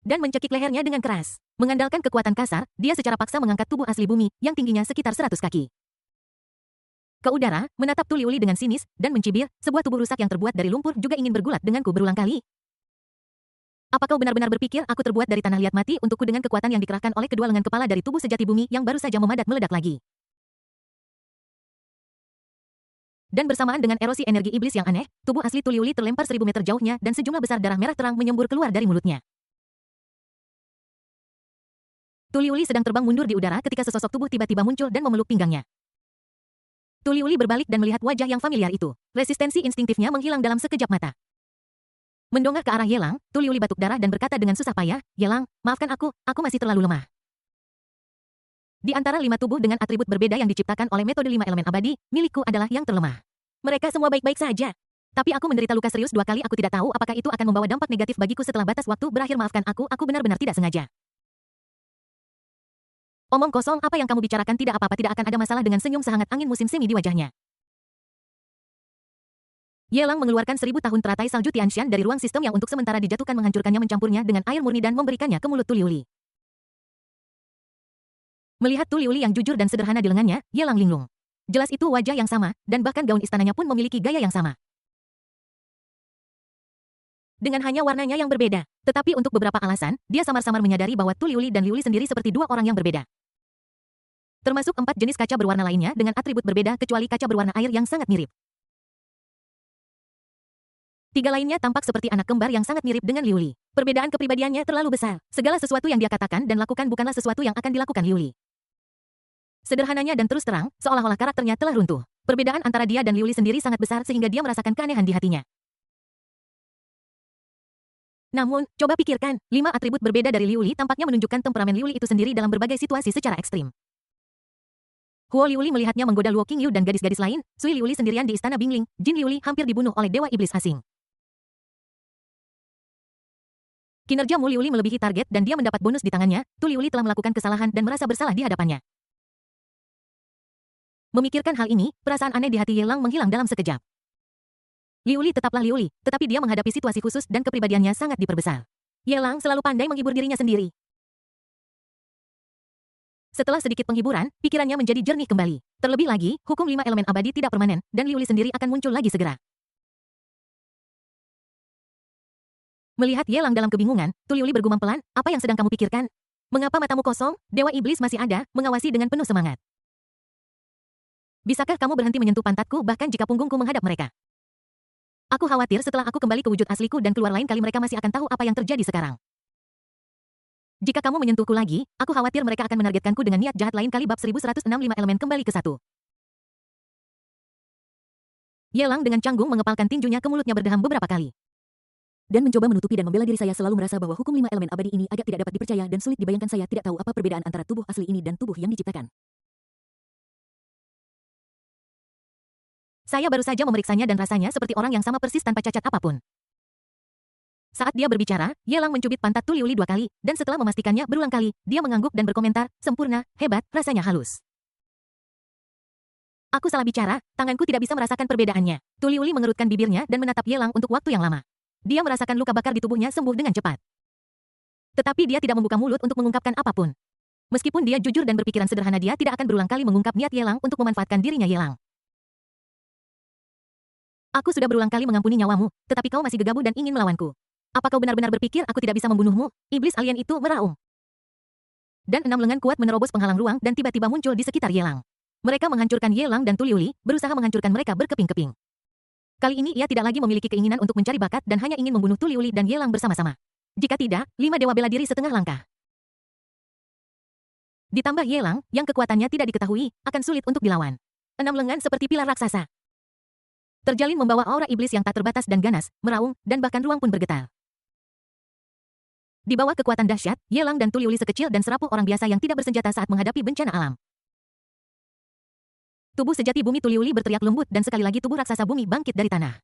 Speaker 1: Dan mencekik lehernya dengan keras. Mengandalkan kekuatan kasar, dia secara paksa mengangkat tubuh asli bumi, yang tingginya sekitar 100 kaki. Ke udara, menatap Tu Liuli dengan sinis, dan mencibir, sebuah tubuh rusak yang terbuat dari lumpur juga ingin bergulat denganku berulang kali. Apa kau benar-benar berpikir aku terbuat dari tanah liat mati untukku dengan kekuatan yang dikerahkan oleh kedua lengan kepala dari tubuh sejati bumi yang baru saja memadat meledak lagi? Dan bersamaan dengan erosi energi iblis yang aneh, tubuh asli Tu Liuli terlempar 1000 meter jauhnya dan sejumlah besar darah merah terang menyembur keluar dari mulutnya. Tu Liuli sedang terbang mundur di udara ketika sesosok tubuh tiba-tiba muncul dan memeluk pinggangnya. Tu Liuli berbalik dan melihat wajah yang familiar itu. Resistensi instingtifnya menghilang dalam sekejap mata. Mendongak ke arah Yelang, Tu Liuli batuk darah dan berkata dengan susah payah, Yelang, maafkan aku masih terlalu lemah. Di antara 5 tubuh dengan atribut berbeda yang diciptakan oleh metode 5 elemen abadi, milikku adalah yang terlemah. Mereka semua baik-baik saja. Tapi aku menderita luka serius 2 kali. Aku tidak tahu apakah itu akan membawa dampak negatif bagiku setelah batas waktu berakhir. Maafkan aku benar-benar tidak sengaja. Omong kosong, apa yang kamu bicarakan? Tidak apa-apa, tidak akan ada masalah dengan senyum sehangat angin musim semi di wajahnya. Yelang mengeluarkan 1000 tahun teratai salju Tianshan dari ruang sistem yang untuk sementara dijatuhkan menghancurkannya mencampurnya dengan air murni dan memberikannya ke mulut Tu Liuli. Melihat Tu Liuli yang jujur dan sederhana di lengannya, Yelang linglung. Jelas itu wajah yang sama, dan bahkan gaun istananya pun memiliki gaya yang sama. Dengan hanya warnanya yang berbeda. Tetapi untuk beberapa alasan, dia samar-samar menyadari bahwa Tu Liuli dan Liuli sendiri seperti dua orang yang berbeda. Termasuk 4 jenis kaca berwarna lainnya dengan atribut berbeda kecuali kaca berwarna air yang sangat mirip. 3 lainnya tampak seperti anak kembar yang sangat mirip dengan Liuli. Perbedaan kepribadiannya terlalu besar. Segala sesuatu yang dia katakan dan lakukan bukanlah sesuatu yang akan dilakukan Liuli. Sederhananya dan terus terang, seolah-olah karakternya telah runtuh. Perbedaan antara dia dan Liuli sendiri sangat besar sehingga dia merasakan keanehan di hatinya. Namun, coba pikirkan, 5 atribut berbeda dari Liuli tampaknya menunjukkan temperamen Liuli itu sendiri dalam berbagai situasi secara ekstrim. Huo Liuli melihatnya menggoda Luo Qingyu dan gadis-gadis lain, Sui Liuli sendirian di istana Bingling, Jin Liuli hampir dibunuh oleh dewa iblis asing. Kinerja Mu Liuli melebihi target dan dia mendapat bonus di tangannya. Tu Liuli telah melakukan kesalahan dan merasa bersalah di hadapannya. Memikirkan hal ini, perasaan aneh di hati Yelang menghilang dalam sekejap. Liuli tetaplah Liuli, tetapi dia menghadapi situasi khusus dan kepribadiannya sangat diperbesar. Yelang selalu pandai menghibur dirinya sendiri. Setelah sedikit penghiburan, pikirannya menjadi jernih kembali. Terlebih lagi, hukum 5 elemen abadi tidak permanen, dan Liuli sendiri akan muncul lagi segera. Melihat Yelang dalam kebingungan, Tu Liuli bergumam pelan, apa yang sedang kamu pikirkan? Mengapa matamu kosong? Dewa iblis masih ada, mengawasi dengan penuh semangat. Bisakah kamu berhenti menyentuh pantatku bahkan jika punggungku menghadap mereka? Aku khawatir setelah aku kembali ke wujud asliku dan keluar lain kali mereka masih akan tahu apa yang terjadi sekarang. Jika kamu menyentuhku lagi, aku khawatir mereka akan menargetkanku dengan niat jahat lain kali bab 1165 elemen kembali ke 1. Yelang dengan canggung mengepalkan tinjunya ke mulutnya berdeham beberapa kali.
Speaker 2: Dan mencoba menutupi dan membela diri saya selalu merasa bahwa hukum 5 elemen abadi ini agak tidak dapat dipercaya dan sulit dibayangkan saya tidak tahu apa perbedaan antara tubuh asli ini dan tubuh yang diciptakan.
Speaker 1: Saya baru saja memeriksanya dan rasanya seperti orang yang sama persis tanpa cacat apapun. Saat dia berbicara, Yelang mencubit pantat Tu Liuli 2 kali, dan setelah memastikannya berulang kali, dia mengangguk dan berkomentar, sempurna, hebat, rasanya halus. Aku salah bicara, tanganku tidak bisa merasakan perbedaannya. Tu Liuli mengerutkan bibirnya dan menatap Yelang untuk waktu yang lama. Dia merasakan luka bakar di tubuhnya sembuh dengan cepat. Tetapi dia tidak membuka mulut untuk mengungkapkan apapun. Meskipun dia jujur dan berpikiran sederhana, dia tidak akan berulang kali mengungkap niat Yelang untuk memanfaatkan dirinya Yelang. Aku sudah berulang kali mengampuni nyawamu, tetapi kau masih gegabah dan ingin melawanku. Apa kau benar-benar berpikir aku tidak bisa membunuhmu? Iblis alien itu meraung. Dan 6 lengan kuat menerobos penghalang ruang dan tiba-tiba muncul di sekitar Yelang. Mereka menghancurkan Yelang dan Tu Liuli, berusaha menghancurkan mereka berkeping-keping. Kali ini ia tidak lagi memiliki keinginan untuk mencari bakat dan hanya ingin membunuh Tu Liuli dan Yelang bersama-sama. Jika tidak, 5 dewa bela diri setengah langkah. Ditambah Yelang, yang kekuatannya tidak diketahui, akan sulit untuk dilawan. 6 lengan seperti pilar raksasa. Terjalin membawa aura iblis yang tak terbatas dan ganas, meraung, dan bahkan ruang pun bergetar. Di bawah kekuatan dahsyat, Yelang dan Tu Liuli sekecil dan serapuh orang biasa yang tidak bersenjata saat menghadapi bencana alam. Tubuh sejati bumi Tu Liuli berteriak lembut dan sekali lagi tubuh raksasa bumi bangkit dari tanah.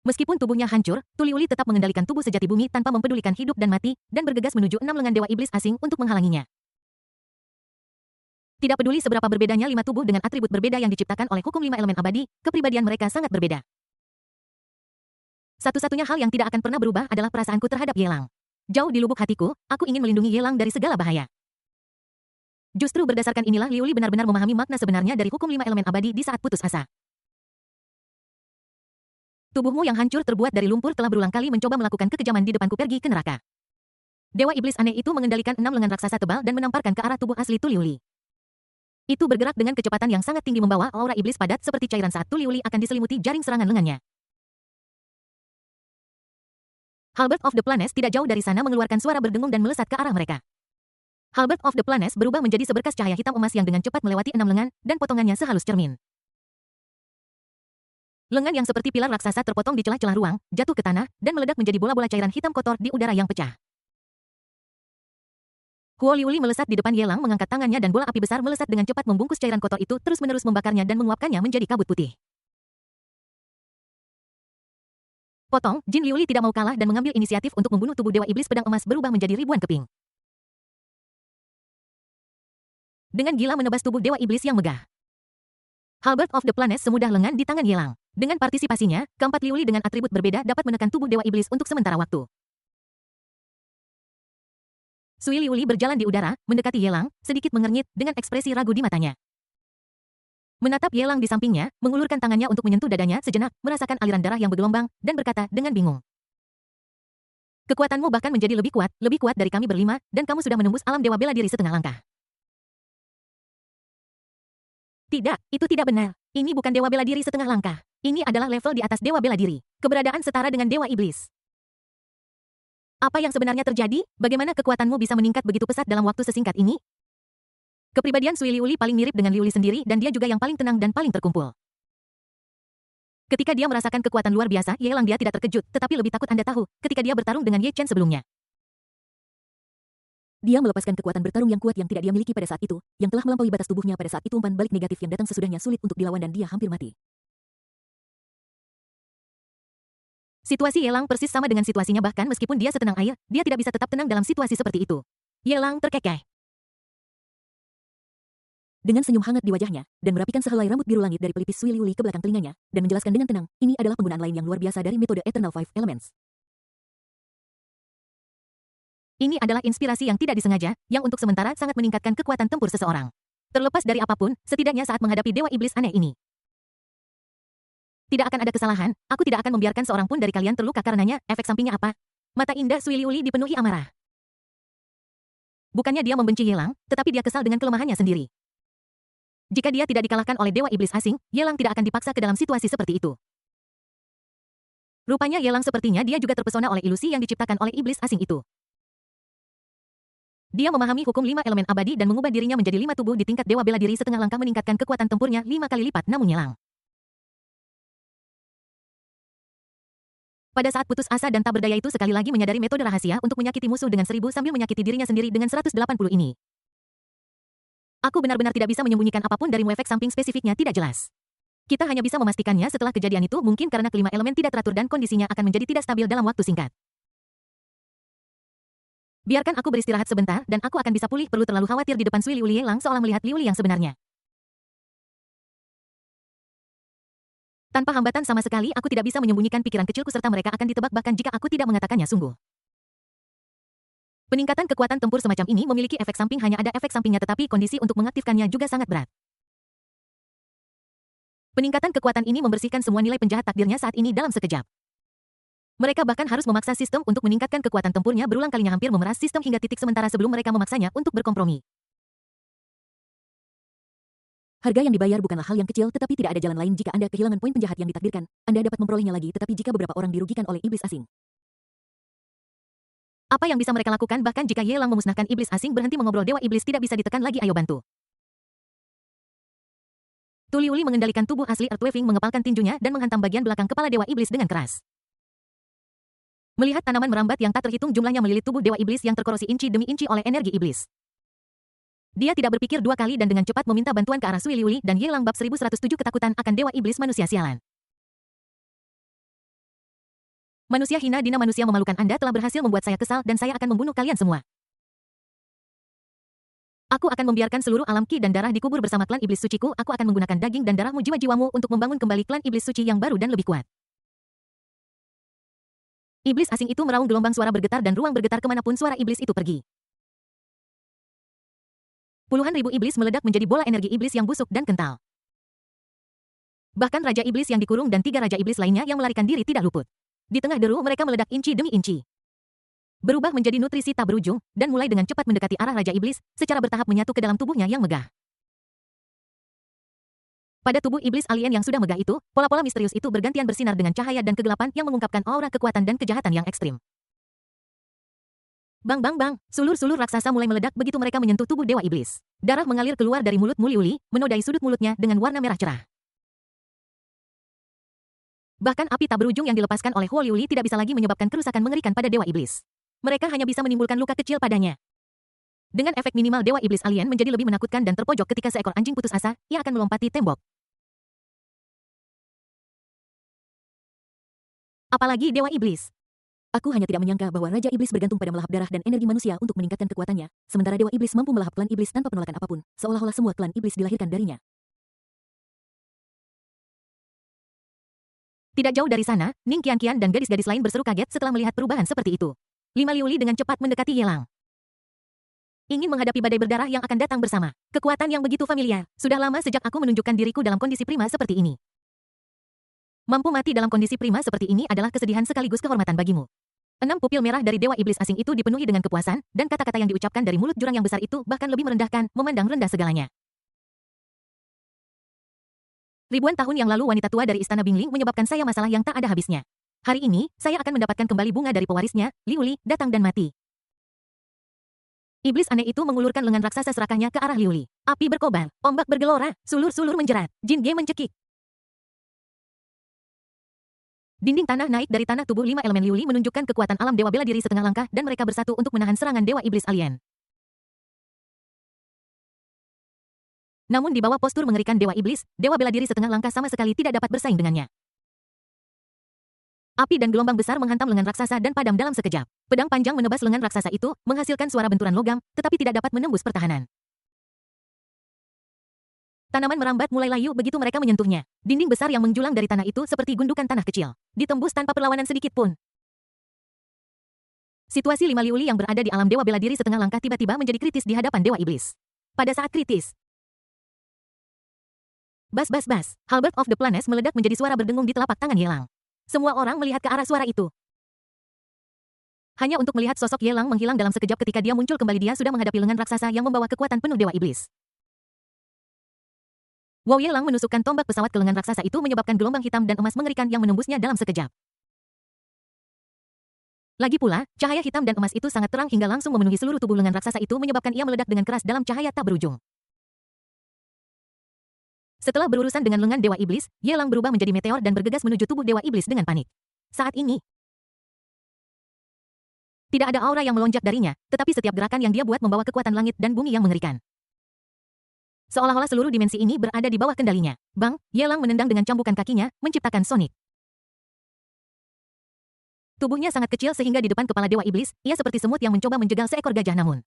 Speaker 1: Meskipun tubuhnya hancur, Tu Liuli tetap mengendalikan tubuh sejati bumi tanpa mempedulikan hidup dan mati, dan bergegas menuju 6 lengan dewa iblis asing untuk menghalanginya. Tidak peduli seberapa berbedanya 5 tubuh dengan atribut berbeda yang diciptakan oleh hukum 5 elemen abadi, kepribadian mereka sangat berbeda. Satu-satunya hal yang tidak akan pernah berubah adalah perasaanku terhadap Yelang. Jauh di lubuk hatiku, aku ingin melindungi Yelang dari segala bahaya. Justru berdasarkan inilah Liuli benar-benar memahami makna sebenarnya dari hukum 5 elemen abadi di saat putus asa. Tubuhmu yang hancur terbuat dari lumpur telah berulang kali mencoba melakukan kekejaman di depanku, pergi ke neraka. Dewa iblis aneh itu mengendalikan 6 lengan raksasa tebal dan menamparkan ke arah tubuh asli Tu Liuli. Itu bergerak dengan kecepatan yang sangat tinggi membawa aura iblis padat seperti cairan saat Tu Liuli akan diselimuti jaring serangan lengannya. Halberd of the Planes tidak jauh dari sana mengeluarkan suara berdengung dan melesat ke arah mereka. Halberd of the Planes berubah menjadi seberkas cahaya hitam emas yang dengan cepat melewati 6 lengan, dan potongannya sehalus cermin. Lengan yang seperti pilar raksasa terpotong di celah-celah ruang, jatuh ke tanah, dan meledak menjadi bola-bola cairan hitam kotor di udara yang pecah. Huo Liuli melesat di depan Yelang mengangkat tangannya dan bola api besar melesat dengan cepat membungkus cairan kotor itu terus-menerus membakarnya dan menguapkannya menjadi kabut putih. Potong, Jin Liuli tidak mau kalah dan mengambil inisiatif untuk membunuh tubuh dewa iblis pedang emas berubah menjadi ribuan keping. Dengan gila menebas tubuh dewa iblis yang megah. Halberd of the Planets semudah lengan di tangan Yelang. Dengan partisipasinya, keempat Liuli dengan atribut berbeda dapat menekan tubuh Dewa Iblis untuk sementara waktu. Sui Liuli berjalan di udara, mendekati Yelang, sedikit mengernyit dengan ekspresi ragu di matanya. Menatap Yelang di sampingnya, mengulurkan tangannya untuk menyentuh dadanya sejenak, merasakan aliran darah yang bergelombang, dan berkata dengan bingung. Kekuatanmu bahkan menjadi lebih kuat dari kami berlima, dan kamu sudah menembus alam dewa bela diri setengah langkah. Tidak, itu tidak benar. Ini bukan dewa bela diri setengah langkah. Ini adalah level di atas dewa bela diri. Keberadaan setara dengan dewa iblis. Apa yang sebenarnya terjadi? Bagaimana kekuatanmu bisa meningkat begitu pesat dalam waktu sesingkat ini? Kepribadian Sui Liuli paling mirip dengan Liuli sendiri dan dia juga yang paling tenang dan paling terkumpul. Ketika dia merasakan kekuatan luar biasa, Yelang dia tidak terkejut, tetapi lebih takut Anda tahu, ketika dia bertarung dengan Ye Chen sebelumnya.
Speaker 2: Dia melepaskan kekuatan bertarung yang kuat yang tidak dia miliki pada saat itu, yang telah melampaui batas tubuhnya pada saat itu umpan balik negatif yang datang sesudahnya sulit untuk dilawan dan dia hampir mati.
Speaker 1: Situasi Yelang persis sama dengan situasinya bahkan meskipun dia setenang air, dia tidak bisa tetap tenang dalam situasi seperti itu. Yelang terkekeh.
Speaker 2: Dengan senyum hangat di wajahnya, dan merapikan sehelai rambut biru langit dari pelipis Sui Liuli ke belakang telinganya, dan menjelaskan dengan tenang, ini adalah penggunaan lain yang luar biasa dari metode Eternal Five Elements.
Speaker 1: Ini adalah inspirasi yang tidak disengaja, yang untuk sementara sangat meningkatkan kekuatan tempur seseorang. Terlepas dari apapun, setidaknya saat menghadapi dewa iblis aneh ini. Tidak akan ada kesalahan, aku tidak akan membiarkan seorang pun dari kalian terluka karenanya, efek sampingnya apa? Mata indah Sui Liuli dipenuhi amarah. Bukannya dia membenci Yelang, tetapi dia kesal dengan kelemahannya sendiri. Jika dia tidak dikalahkan oleh dewa iblis asing, Yelang tidak akan dipaksa ke dalam situasi seperti itu. Rupanya Yelang sepertinya dia juga terpesona oleh ilusi yang diciptakan oleh iblis asing itu. Dia memahami hukum 5 elemen abadi dan mengubah dirinya menjadi 5 tubuh di tingkat dewa bela diri setengah langkah meningkatkan kekuatan tempurnya 5 kali lipat namun Yelang. Pada saat putus asa dan tak berdaya itu sekali lagi menyadari metode rahasia untuk menyakiti musuh dengan 1000 sambil menyakiti dirinya sendiri dengan 180 ini. Aku benar-benar tidak bisa menyembunyikan apapun darimu efek samping spesifiknya tidak jelas. Kita hanya bisa memastikannya setelah kejadian itu mungkin karena kelima elemen tidak teratur dan kondisinya akan menjadi tidak stabil dalam waktu singkat. Biarkan aku beristirahat sebentar dan aku akan bisa pulih perlu terlalu khawatir di depan Sui Liuli Yelang seolah melihat Liuli yang sebenarnya. Tanpa hambatan sama sekali aku tidak bisa menyembunyikan pikiran kecilku serta mereka akan ditebak bahkan jika aku tidak mengatakannya sungguh. Peningkatan kekuatan tempur semacam ini memiliki efek samping hanya ada efek sampingnya tetapi kondisi untuk mengaktifkannya juga sangat berat. Peningkatan kekuatan ini membersihkan semua nilai penjahat takdirnya saat ini dalam sekejap. Mereka bahkan harus memaksa sistem untuk meningkatkan kekuatan tempurnya berulang kalinya hampir memeras sistem hingga titik sementara sebelum mereka memaksanya untuk berkompromi.
Speaker 2: Harga yang dibayar bukanlah hal yang kecil tetapi tidak ada jalan lain jika Anda kehilangan poin penjahat yang ditakdirkan, Anda dapat memperolehnya lagi tetapi jika beberapa orang dirugikan oleh iblis asing.
Speaker 1: Apa yang bisa mereka lakukan bahkan jika Yelang memusnahkan iblis asing berhenti mengobrol dewa iblis tidak bisa ditekan lagi ayo bantu. Tu Liuli mengendalikan tubuh asli Earthwaving mengepalkan tinjunya dan menghantam bagian belakang kepala dewa iblis dengan keras. Melihat tanaman merambat yang tak terhitung jumlahnya melilit tubuh dewa iblis yang terkorosi inci demi inci oleh energi iblis. Dia tidak berpikir dua kali dan dengan cepat meminta bantuan ke arah Sui Liuli dan Yelang bab 1107 ketakutan akan dewa iblis manusia sialan. Manusia hina dina manusia memalukan Anda telah berhasil membuat saya kesal dan saya akan membunuh kalian semua. Aku akan membiarkan seluruh alam ki dan darah dikubur bersama klan iblis suciku, aku akan menggunakan daging dan darahmu jiwa-jiwamu untuk membangun kembali klan iblis suci yang baru dan lebih kuat. Iblis asing itu meraung gelombang suara bergetar dan ruang bergetar kemanapun suara iblis itu pergi. Puluhan ribu iblis meledak menjadi bola energi iblis yang busuk dan kental. Bahkan Raja Iblis yang dikurung dan 3 Raja Iblis lainnya yang melarikan diri tidak luput. Di tengah deru mereka meledak inci demi inci. Berubah menjadi nutrisi tak berujung, dan mulai dengan cepat mendekati arah Raja Iblis, secara bertahap menyatu ke dalam tubuhnya yang megah. Pada tubuh iblis alien yang sudah megah itu, pola-pola misterius itu bergantian bersinar dengan cahaya dan kegelapan yang mengungkapkan aura kekuatan dan kejahatan yang ekstrim. Bang bang bang, sulur-sulur raksasa mulai meledak begitu mereka menyentuh tubuh dewa iblis. Darah mengalir keluar dari mulut Liuli, menodai sudut mulutnya dengan warna merah cerah. Bahkan api tak berujung yang dilepaskan oleh Liuli tidak bisa lagi menyebabkan kerusakan mengerikan pada dewa iblis. Mereka hanya bisa menimbulkan luka kecil padanya. Dengan efek minimal dewa iblis alien menjadi lebih menakutkan dan terpojok ketika seekor anjing putus asa, ia akan melompati tembok. Apalagi dewa iblis.
Speaker 2: Aku hanya tidak menyangka bahwa Raja Iblis bergantung pada melahap darah dan energi manusia untuk meningkatkan kekuatannya, sementara Dewa Iblis mampu melahap klan iblis tanpa penolakan apapun, seolah-olah semua klan iblis dilahirkan darinya.
Speaker 1: Tidak jauh dari sana, Ning Qianqian dan gadis-gadis lain berseru kaget setelah melihat perubahan seperti itu. 5 Liuli dengan cepat mendekati Yelang. Ingin menghadapi badai berdarah yang akan datang bersama. Kekuatan yang begitu familiar. Sudah lama sejak aku menunjukkan diriku dalam kondisi prima seperti ini. Mampu mati dalam kondisi prima seperti ini adalah kesedihan sekaligus kehormatan bagimu. 6 pupil merah dari Dewa Iblis asing itu dipenuhi dengan kepuasan, dan kata-kata yang diucapkan dari mulut jurang yang besar itu bahkan lebih merendahkan, memandang rendah segalanya. Ribuan tahun yang lalu wanita tua dari Istana Bingling menyebabkan saya masalah yang tak ada habisnya. Hari ini, saya akan mendapatkan kembali bunga dari pewarisnya, Liuli, datang dan mati. Iblis aneh itu mengulurkan lengan raksasa serakahnya ke arah Liuli. Api berkobar, ombak bergelora, sulur-sulur menjerat, Jin Ge mencekik. Dinding tanah naik dari tanah tubuh 5 elemen Liuli menunjukkan kekuatan alam dewa bela diri setengah langkah dan mereka bersatu untuk menahan serangan Dewa Iblis alien. Namun di bawah postur mengerikan Dewa Iblis, Dewa bela diri setengah langkah sama sekali tidak dapat bersaing dengannya. Api dan gelombang besar menghantam lengan raksasa dan padam dalam sekejap. Pedang panjang menebas lengan raksasa itu, menghasilkan suara benturan logam, tetapi tidak dapat menembus pertahanan. Tanaman merambat mulai layu begitu mereka menyentuhnya. Dinding besar yang menjulang dari tanah itu seperti gundukan tanah kecil. Ditembus tanpa perlawanan sedikit pun. Situasi 5 Liuli yang berada di alam Dewa bela diri setengah langkah tiba-tiba menjadi kritis di hadapan Dewa Iblis. Pada saat kritis, bas bas bas, Halberd of the Planes meledak menjadi suara berdengung di telapak tangan Yelang. Semua orang melihat ke arah suara itu. Hanya untuk melihat sosok Yelang menghilang dalam sekejap ketika dia muncul kembali dia sudah menghadapi lengan raksasa yang membawa kekuatan penuh Dewa Iblis. Wow Yelang menusukkan tombak pesawat ke lengan raksasa itu menyebabkan gelombang hitam dan emas mengerikan yang menembusnya dalam sekejap. Lagi pula, cahaya hitam dan emas itu sangat terang hingga langsung memenuhi seluruh tubuh lengan raksasa itu menyebabkan ia meledak dengan keras dalam cahaya tak berujung. Setelah berurusan dengan lengan Dewa Iblis, Yelang berubah menjadi meteor dan bergegas menuju tubuh Dewa Iblis dengan panik. Saat ini, tidak ada aura yang melonjak darinya, tetapi setiap gerakan yang dia buat membawa kekuatan langit dan bumi yang mengerikan. Seolah-olah seluruh dimensi ini berada di bawah kendalinya. Bang, Yelang menendang dengan cambukan kakinya, menciptakan Sonic. Tubuhnya sangat kecil sehingga di depan kepala Dewa Iblis, ia seperti semut yang mencoba menjegal seekor gajah namun.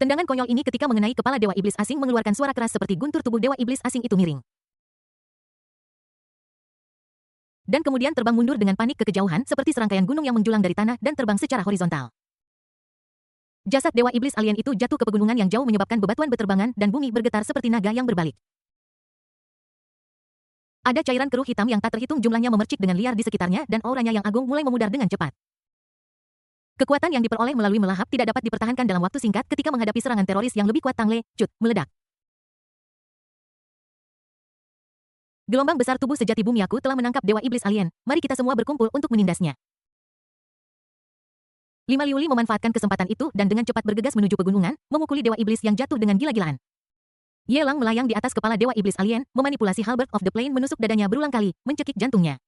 Speaker 1: Tendangan konyol ini ketika mengenai kepala Dewa Iblis asing mengeluarkan suara keras seperti guntur tubuh Dewa Iblis asing itu miring. Dan kemudian terbang mundur dengan panik ke kejauhan seperti serangkaian gunung yang menjulang dari tanah dan terbang secara horizontal. Jasad Dewa Iblis alien itu jatuh ke pegunungan yang jauh menyebabkan bebatuan berterbangan dan bumi bergetar seperti naga yang berbalik. Ada cairan keruh hitam yang tak terhitung jumlahnya memercik dengan liar di sekitarnya dan auranya yang agung mulai memudar dengan cepat. Kekuatan yang diperoleh melalui melahap tidak dapat dipertahankan dalam waktu singkat ketika menghadapi serangan teroris yang lebih kuat. Tangle, cut, meledak. Gelombang besar tubuh sejati bumi aku telah menangkap Dewa Iblis alien. Mari kita semua berkumpul untuk menindasnya. 5 Liuli memanfaatkan kesempatan itu dan dengan cepat bergegas menuju pegunungan, memukuli Dewa Iblis yang jatuh dengan gila-gilaan. Yelang melayang di atas kepala Dewa Iblis alien, memanipulasi Halberd of the Plane menusuk dadanya berulang kali, mencekik jantungnya.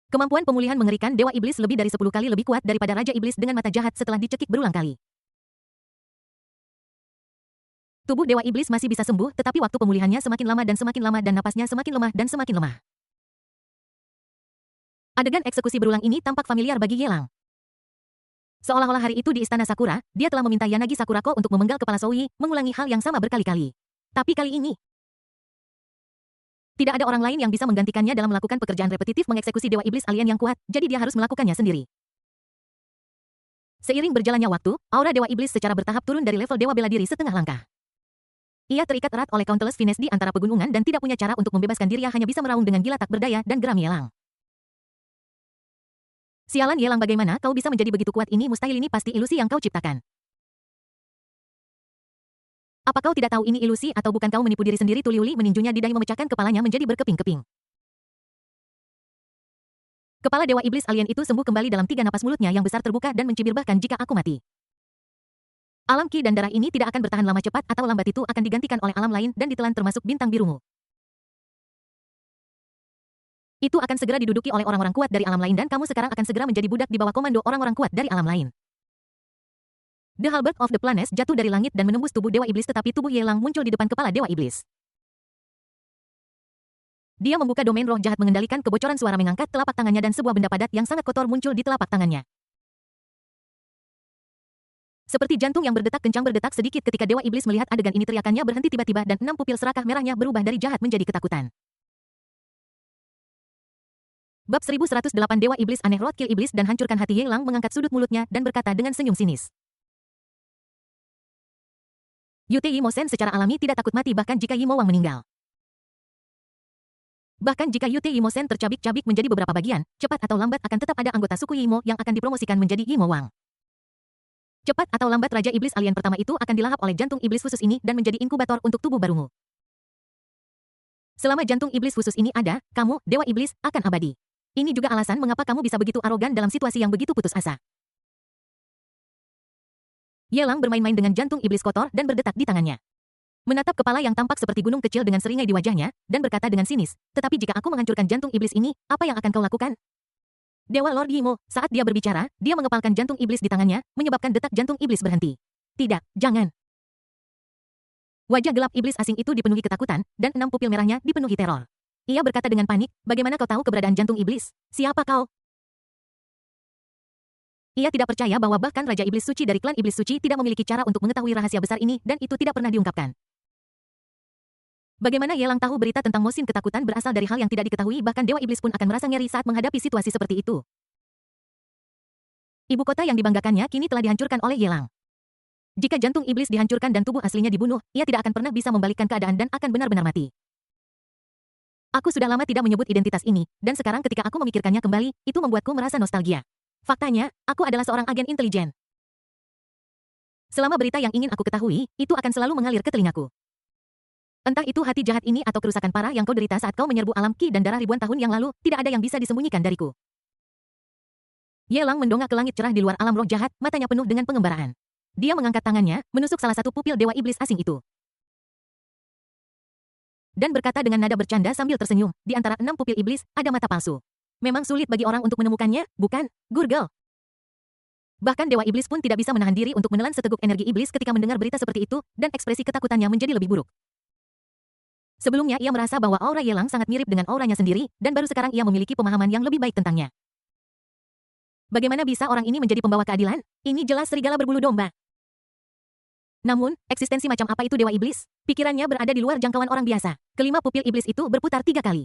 Speaker 1: Kemampuan pemulihan mengerikan Dewa Iblis lebih dari 10 kali lebih kuat daripada Raja Iblis dengan mata jahat setelah dicekik berulang kali. Tubuh Dewa Iblis masih bisa sembuh, tetapi waktu pemulihannya semakin lama dan napasnya semakin lemah dan semakin lemah. Adegan eksekusi berulang ini tampak familiar bagi Yelang. Seolah-olah hari itu di Istana Sakura, dia telah meminta Yanagi Sakurako untuk memenggal kepala Soui, mengulangi hal yang sama berkali-kali. Tapi kali ini, tidak ada orang lain yang bisa menggantikannya dalam melakukan pekerjaan repetitif mengeksekusi Dewa Iblis alien yang kuat, jadi dia harus melakukannya sendiri. Seiring berjalannya waktu, aura Dewa Iblis secara bertahap turun dari level Dewa bela diri setengah langkah. Ia terikat erat oleh Countless Finesse di antara pegunungan dan tidak punya cara untuk membebaskan diri, hanya bisa meraung dengan gila tak berdaya dan geram Yelang. Sialan Yelang, bagaimana kau bisa menjadi begitu kuat? Ini mustahil, ini pasti ilusi yang kau ciptakan. Apa kau tidak tahu ini ilusi atau bukan kau menipu diri sendiri? Tuliuli meninjunya di dahi memecahkan kepalanya menjadi berkeping-keping. Kepala Dewa Iblis alien itu sembuh kembali dalam 3 napas, mulutnya yang besar terbuka dan mencibir. Bahkan jika aku mati, alam ki dan darah ini tidak akan bertahan lama, cepat atau lambat itu akan digantikan oleh alam lain dan ditelan termasuk bintang birumu. Itu akan segera diduduki oleh orang-orang kuat dari alam lain dan kamu sekarang akan segera menjadi budak di bawah komando orang-orang kuat dari alam lain. The Halberd of the Planes jatuh dari langit dan menembus tubuh Dewa Iblis, tetapi tubuh Yelang muncul di depan kepala Dewa Iblis. Dia membuka domain roh jahat mengendalikan kebocoran suara, mengangkat telapak tangannya dan sebuah benda padat yang sangat kotor muncul di telapak tangannya. Seperti jantung yang berdetak kencang berdetak sedikit ketika Dewa Iblis melihat adegan ini, teriakannya berhenti tiba-tiba dan 6 pupil serakah merahnya berubah dari jahat menjadi ketakutan. Bab 1108 Dewa Iblis aneh. Roadkill Iblis dan hancurkan hati. Ye Lang mengangkat sudut mulutnya dan berkata dengan senyum sinis. Yute Yimosen secara alami tidak takut mati bahkan jika Yimo Wang meninggal. Bahkan jika Yute Yimosen tercabik-cabik menjadi beberapa bagian, cepat atau lambat akan tetap ada anggota suku Yimo yang akan dipromosikan menjadi Yimo Wang. Cepat atau lambat Raja Iblis alien pertama itu akan dilahap oleh jantung iblis khusus ini dan menjadi inkubator untuk tubuh barumu. Selama jantung iblis khusus ini ada, kamu, Dewa Iblis, akan abadi. Ini juga alasan mengapa kamu bisa begitu arogan dalam situasi yang begitu putus asa. Ye Lang bermain-main dengan jantung iblis kotor dan berdetak di tangannya. Menatap kepala yang tampak seperti gunung kecil dengan seringai di wajahnya, dan berkata dengan sinis, tetapi jika aku menghancurkan jantung iblis ini, apa yang akan kau lakukan? Dewa Lord Yimo, saat dia berbicara, dia mengepalkan jantung iblis di tangannya, menyebabkan detak jantung iblis berhenti. Tidak, jangan. Wajah gelap iblis asing itu dipenuhi ketakutan, dan 6 pupil merahnya dipenuhi teror. Ia berkata dengan panik, bagaimana kau tahu keberadaan jantung iblis? Siapa kau? Ia tidak percaya bahwa bahkan Raja Iblis Suci dari klan Iblis Suci tidak memiliki cara untuk mengetahui rahasia besar ini dan itu tidak pernah diungkapkan. Bagaimana Ye Lang tahu berita tentang mosin ketakutan berasal dari hal yang tidak diketahui, bahkan Dewa Iblis pun akan merasa ngeri saat menghadapi situasi seperti itu. Ibu kota yang dibanggakannya kini telah dihancurkan oleh Ye Lang. Jika jantung iblis dihancurkan dan tubuh aslinya dibunuh, ia tidak akan pernah bisa membalikkan keadaan dan akan benar-benar mati. Aku sudah lama tidak menyebut identitas ini, dan sekarang ketika aku memikirkannya kembali, itu membuatku merasa nostalgia. Faktanya, aku adalah seorang agen intelijen. Selama berita yang ingin aku ketahui, itu akan selalu mengalir ke telingaku. Entah itu hati jahat ini atau kerusakan parah yang kau derita saat kau menyerbu alam ki dan darah ribuan tahun yang lalu, tidak ada yang bisa disembunyikan dariku. Ye Lang mendongak ke langit cerah di luar alam roh jahat, matanya penuh dengan pengembaraan. Dia mengangkat tangannya, menusuk salah satu pupil Dewa Iblis asing itu. Dan berkata dengan nada bercanda sambil tersenyum, di antara 6 pupil iblis, ada mata palsu. Memang sulit bagi orang untuk menemukannya, bukan, Gurgel? Bahkan Dewa Iblis pun tidak bisa menahan diri untuk menelan seteguk energi iblis ketika mendengar berita seperti itu, dan ekspresi ketakutannya menjadi lebih buruk. Sebelumnya ia merasa bahwa aura Ye Lang sangat mirip dengan auranya sendiri, dan baru sekarang ia memiliki pemahaman yang lebih baik tentangnya. Bagaimana bisa orang ini menjadi pembawa keadilan? Ini jelas serigala berbulu domba. Namun, eksistensi macam apa itu Dewa Iblis? Pikirannya berada di luar jangkauan orang biasa. Kelima pupil iblis itu berputar 3 kali.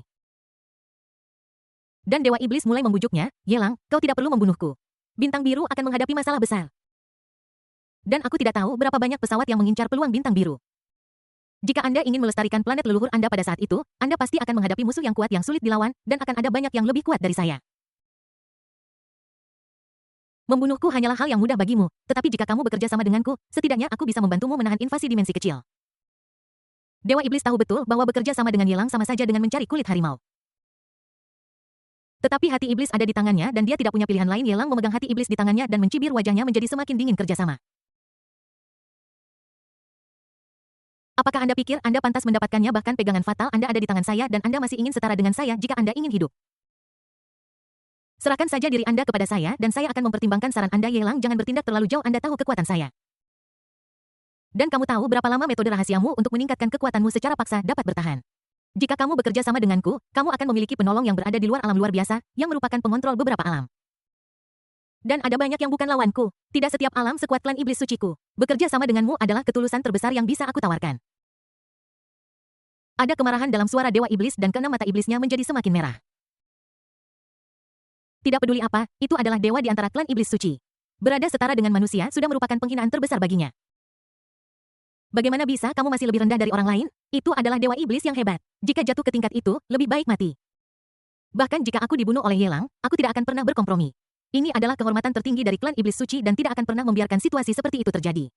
Speaker 1: Dan Dewa Iblis mulai membujuknya, Ye Lang, kau tidak perlu membunuhku. Bintang biru akan menghadapi masalah besar. Dan aku tidak tahu berapa banyak pesawat yang mengincar peluang bintang biru. Jika Anda ingin melestarikan planet leluhur Anda pada saat itu, Anda pasti akan menghadapi musuh yang kuat yang sulit dilawan, dan akan ada banyak yang lebih kuat dari saya. Membunuhku hanyalah hal yang mudah bagimu, tetapi jika kamu bekerja sama denganku, setidaknya aku bisa membantumu menahan invasi dimensi kecil. Dewa Iblis tahu betul bahwa bekerja sama dengan Ye Lang sama saja dengan mencari kulit harimau. Tetapi hati iblis ada di tangannya dan dia tidak punya pilihan lain. Ye Lang memegang hati iblis di tangannya dan mencibir wajahnya menjadi semakin dingin kerjasama. Apakah Anda pikir Anda pantas mendapatkannya? Bahkan pegangan fatal Anda ada di tangan saya dan Anda masih ingin setara dengan saya jika Anda ingin hidup. Serahkan saja diri Anda kepada saya dan saya akan mempertimbangkan saran Anda. Ye Lang, jangan bertindak terlalu jauh. Anda tahu kekuatan saya. Dan kamu tahu berapa lama metode rahasiamu untuk meningkatkan kekuatanmu secara paksa dapat bertahan. Jika kamu bekerja sama denganku, kamu akan memiliki penolong yang berada di luar alam luar biasa, yang merupakan pengontrol beberapa alam. Dan ada banyak yang bukan lawanku. Tidak setiap alam sekuat klan iblis suciku. Bekerja sama denganmu adalah ketulusan terbesar yang bisa aku tawarkan. Ada kemarahan dalam suara Dewa Iblis dan keenam mata iblisnya menjadi semakin merah. Tidak peduli apa, itu adalah dewa di antara klan iblis suci. Berada setara dengan manusia sudah merupakan penghinaan terbesar baginya. Bagaimana bisa kamu masih lebih rendah dari orang lain? Itu adalah Dewa Iblis yang hebat. Jika jatuh ke tingkat itu, lebih baik mati. Bahkan jika aku dibunuh oleh Ye Lang, aku tidak akan pernah berkompromi. Ini adalah kehormatan tertinggi dari klan iblis suci dan tidak akan pernah membiarkan situasi seperti itu terjadi.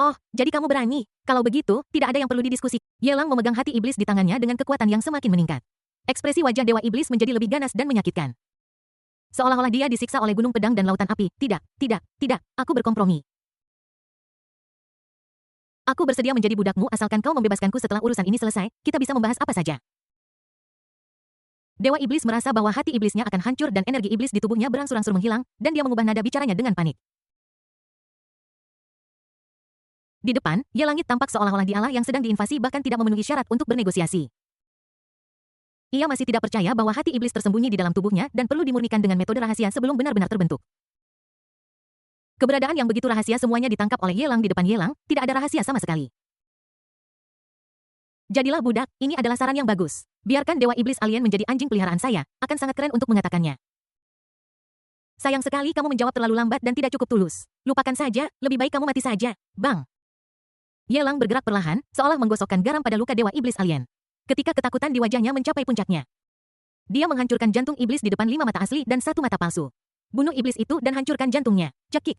Speaker 1: Oh, jadi kamu berani? Kalau begitu, tidak ada yang perlu didiskusi. Ye Lang memegang hati iblis di tangannya dengan kekuatan yang semakin meningkat. Ekspresi wajah Dewa Iblis menjadi lebih ganas dan menyakitkan. Seolah-olah dia disiksa oleh gunung pedang dan lautan api. Tidak, tidak, tidak, aku berkompromi. Aku bersedia menjadi budakmu asalkan kau membebaskanku. Setelah urusan ini selesai, kita bisa membahas apa saja. Dewa Iblis merasa bahwa hati iblisnya akan hancur dan energi iblis di tubuhnya berangsur-angsur menghilang, dan dia mengubah nada bicaranya dengan panik. Di depan, Ye Langit tampak seolah-olah dialah yang sedang diinvasi bahkan tidak memenuhi syarat untuk bernegosiasi. Ia masih tidak percaya bahwa hati iblis tersembunyi di dalam tubuhnya dan perlu dimurnikan dengan metode rahasia sebelum benar-benar terbentuk. Keberadaan yang begitu rahasia semuanya ditangkap oleh Yelang di depan Yelang, tidak ada rahasia sama sekali. Jadilah budak, ini adalah saran yang bagus. Biarkan Dewa Iblis Alien menjadi anjing peliharaan saya, akan sangat keren untuk mengatakannya. Sayang sekali kamu menjawab terlalu lambat dan tidak cukup tulus. Lupakan saja, lebih baik kamu mati saja. Bang! Yelang bergerak perlahan, seolah menggosokkan garam pada luka Dewa Iblis Alien. Ketika ketakutan di wajahnya mencapai puncaknya. Dia menghancurkan jantung iblis di depan 5 mata asli dan 1 mata palsu. Bunuh iblis itu dan hancurkan jantungnya. Cekik.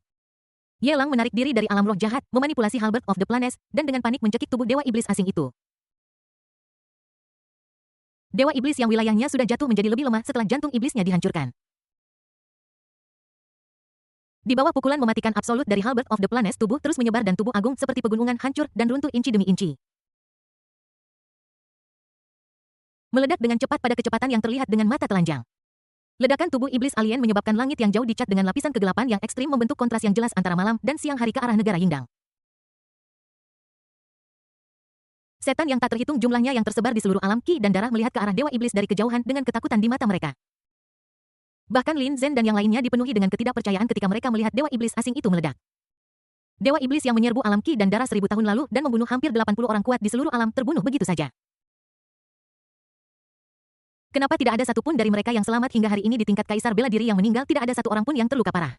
Speaker 1: Yelang menarik diri dari alam roh jahat, memanipulasi Halberd of the Planets, dan dengan panik mencekik tubuh Dewa Iblis asing itu. Dewa Iblis yang wilayahnya sudah jatuh menjadi lebih lemah setelah jantung iblisnya dihancurkan. Di bawah pukulan mematikan absolut dari Halberd of the Planets, tubuh terus menyebar dan tubuh agung seperti pegunungan hancur dan runtuh inci demi inci. Meledak dengan cepat pada kecepatan yang terlihat dengan mata telanjang. Ledakan tubuh iblis alien menyebabkan langit yang jauh dicat dengan lapisan kegelapan yang ekstrim membentuk kontras yang jelas antara malam dan siang hari ke arah negara Yingdang. Setan yang tak terhitung jumlahnya yang tersebar di seluruh alam ki dan darah melihat ke arah Dewa Iblis dari kejauhan dengan ketakutan di mata mereka. Bahkan Lin Zhen dan yang lainnya dipenuhi dengan ketidakpercayaan ketika mereka melihat Dewa Iblis asing itu meledak. Dewa Iblis yang menyerbu alam ki dan darah 1000 tahun lalu dan membunuh hampir 80 orang kuat di seluruh alam terbunuh begitu saja. Kenapa tidak ada satupun dari mereka yang selamat hingga hari ini di tingkat kaisar bela diri yang meninggal tidak ada satu orang pun yang terluka parah.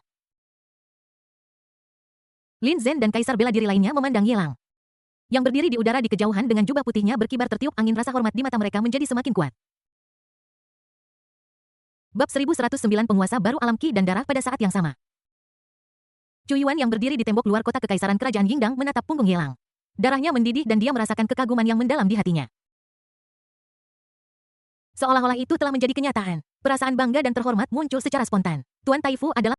Speaker 1: Lin Zhen dan kaisar bela diri lainnya memandang Yelang. Yang berdiri di udara di kejauhan dengan jubah putihnya berkibar tertiup angin rasa hormat di mata mereka menjadi semakin kuat. Bab 1109 penguasa baru alam ki dan darah pada saat yang sama. Cu Yuan yang berdiri di tembok luar kota kekaisaran kerajaan Yingdang menatap punggung Yelang. Darahnya mendidih dan dia merasakan kekaguman yang mendalam di hatinya. Seolah-olah itu telah menjadi kenyataan. Perasaan bangga dan terhormat muncul secara spontan. Tuan Taifu adalah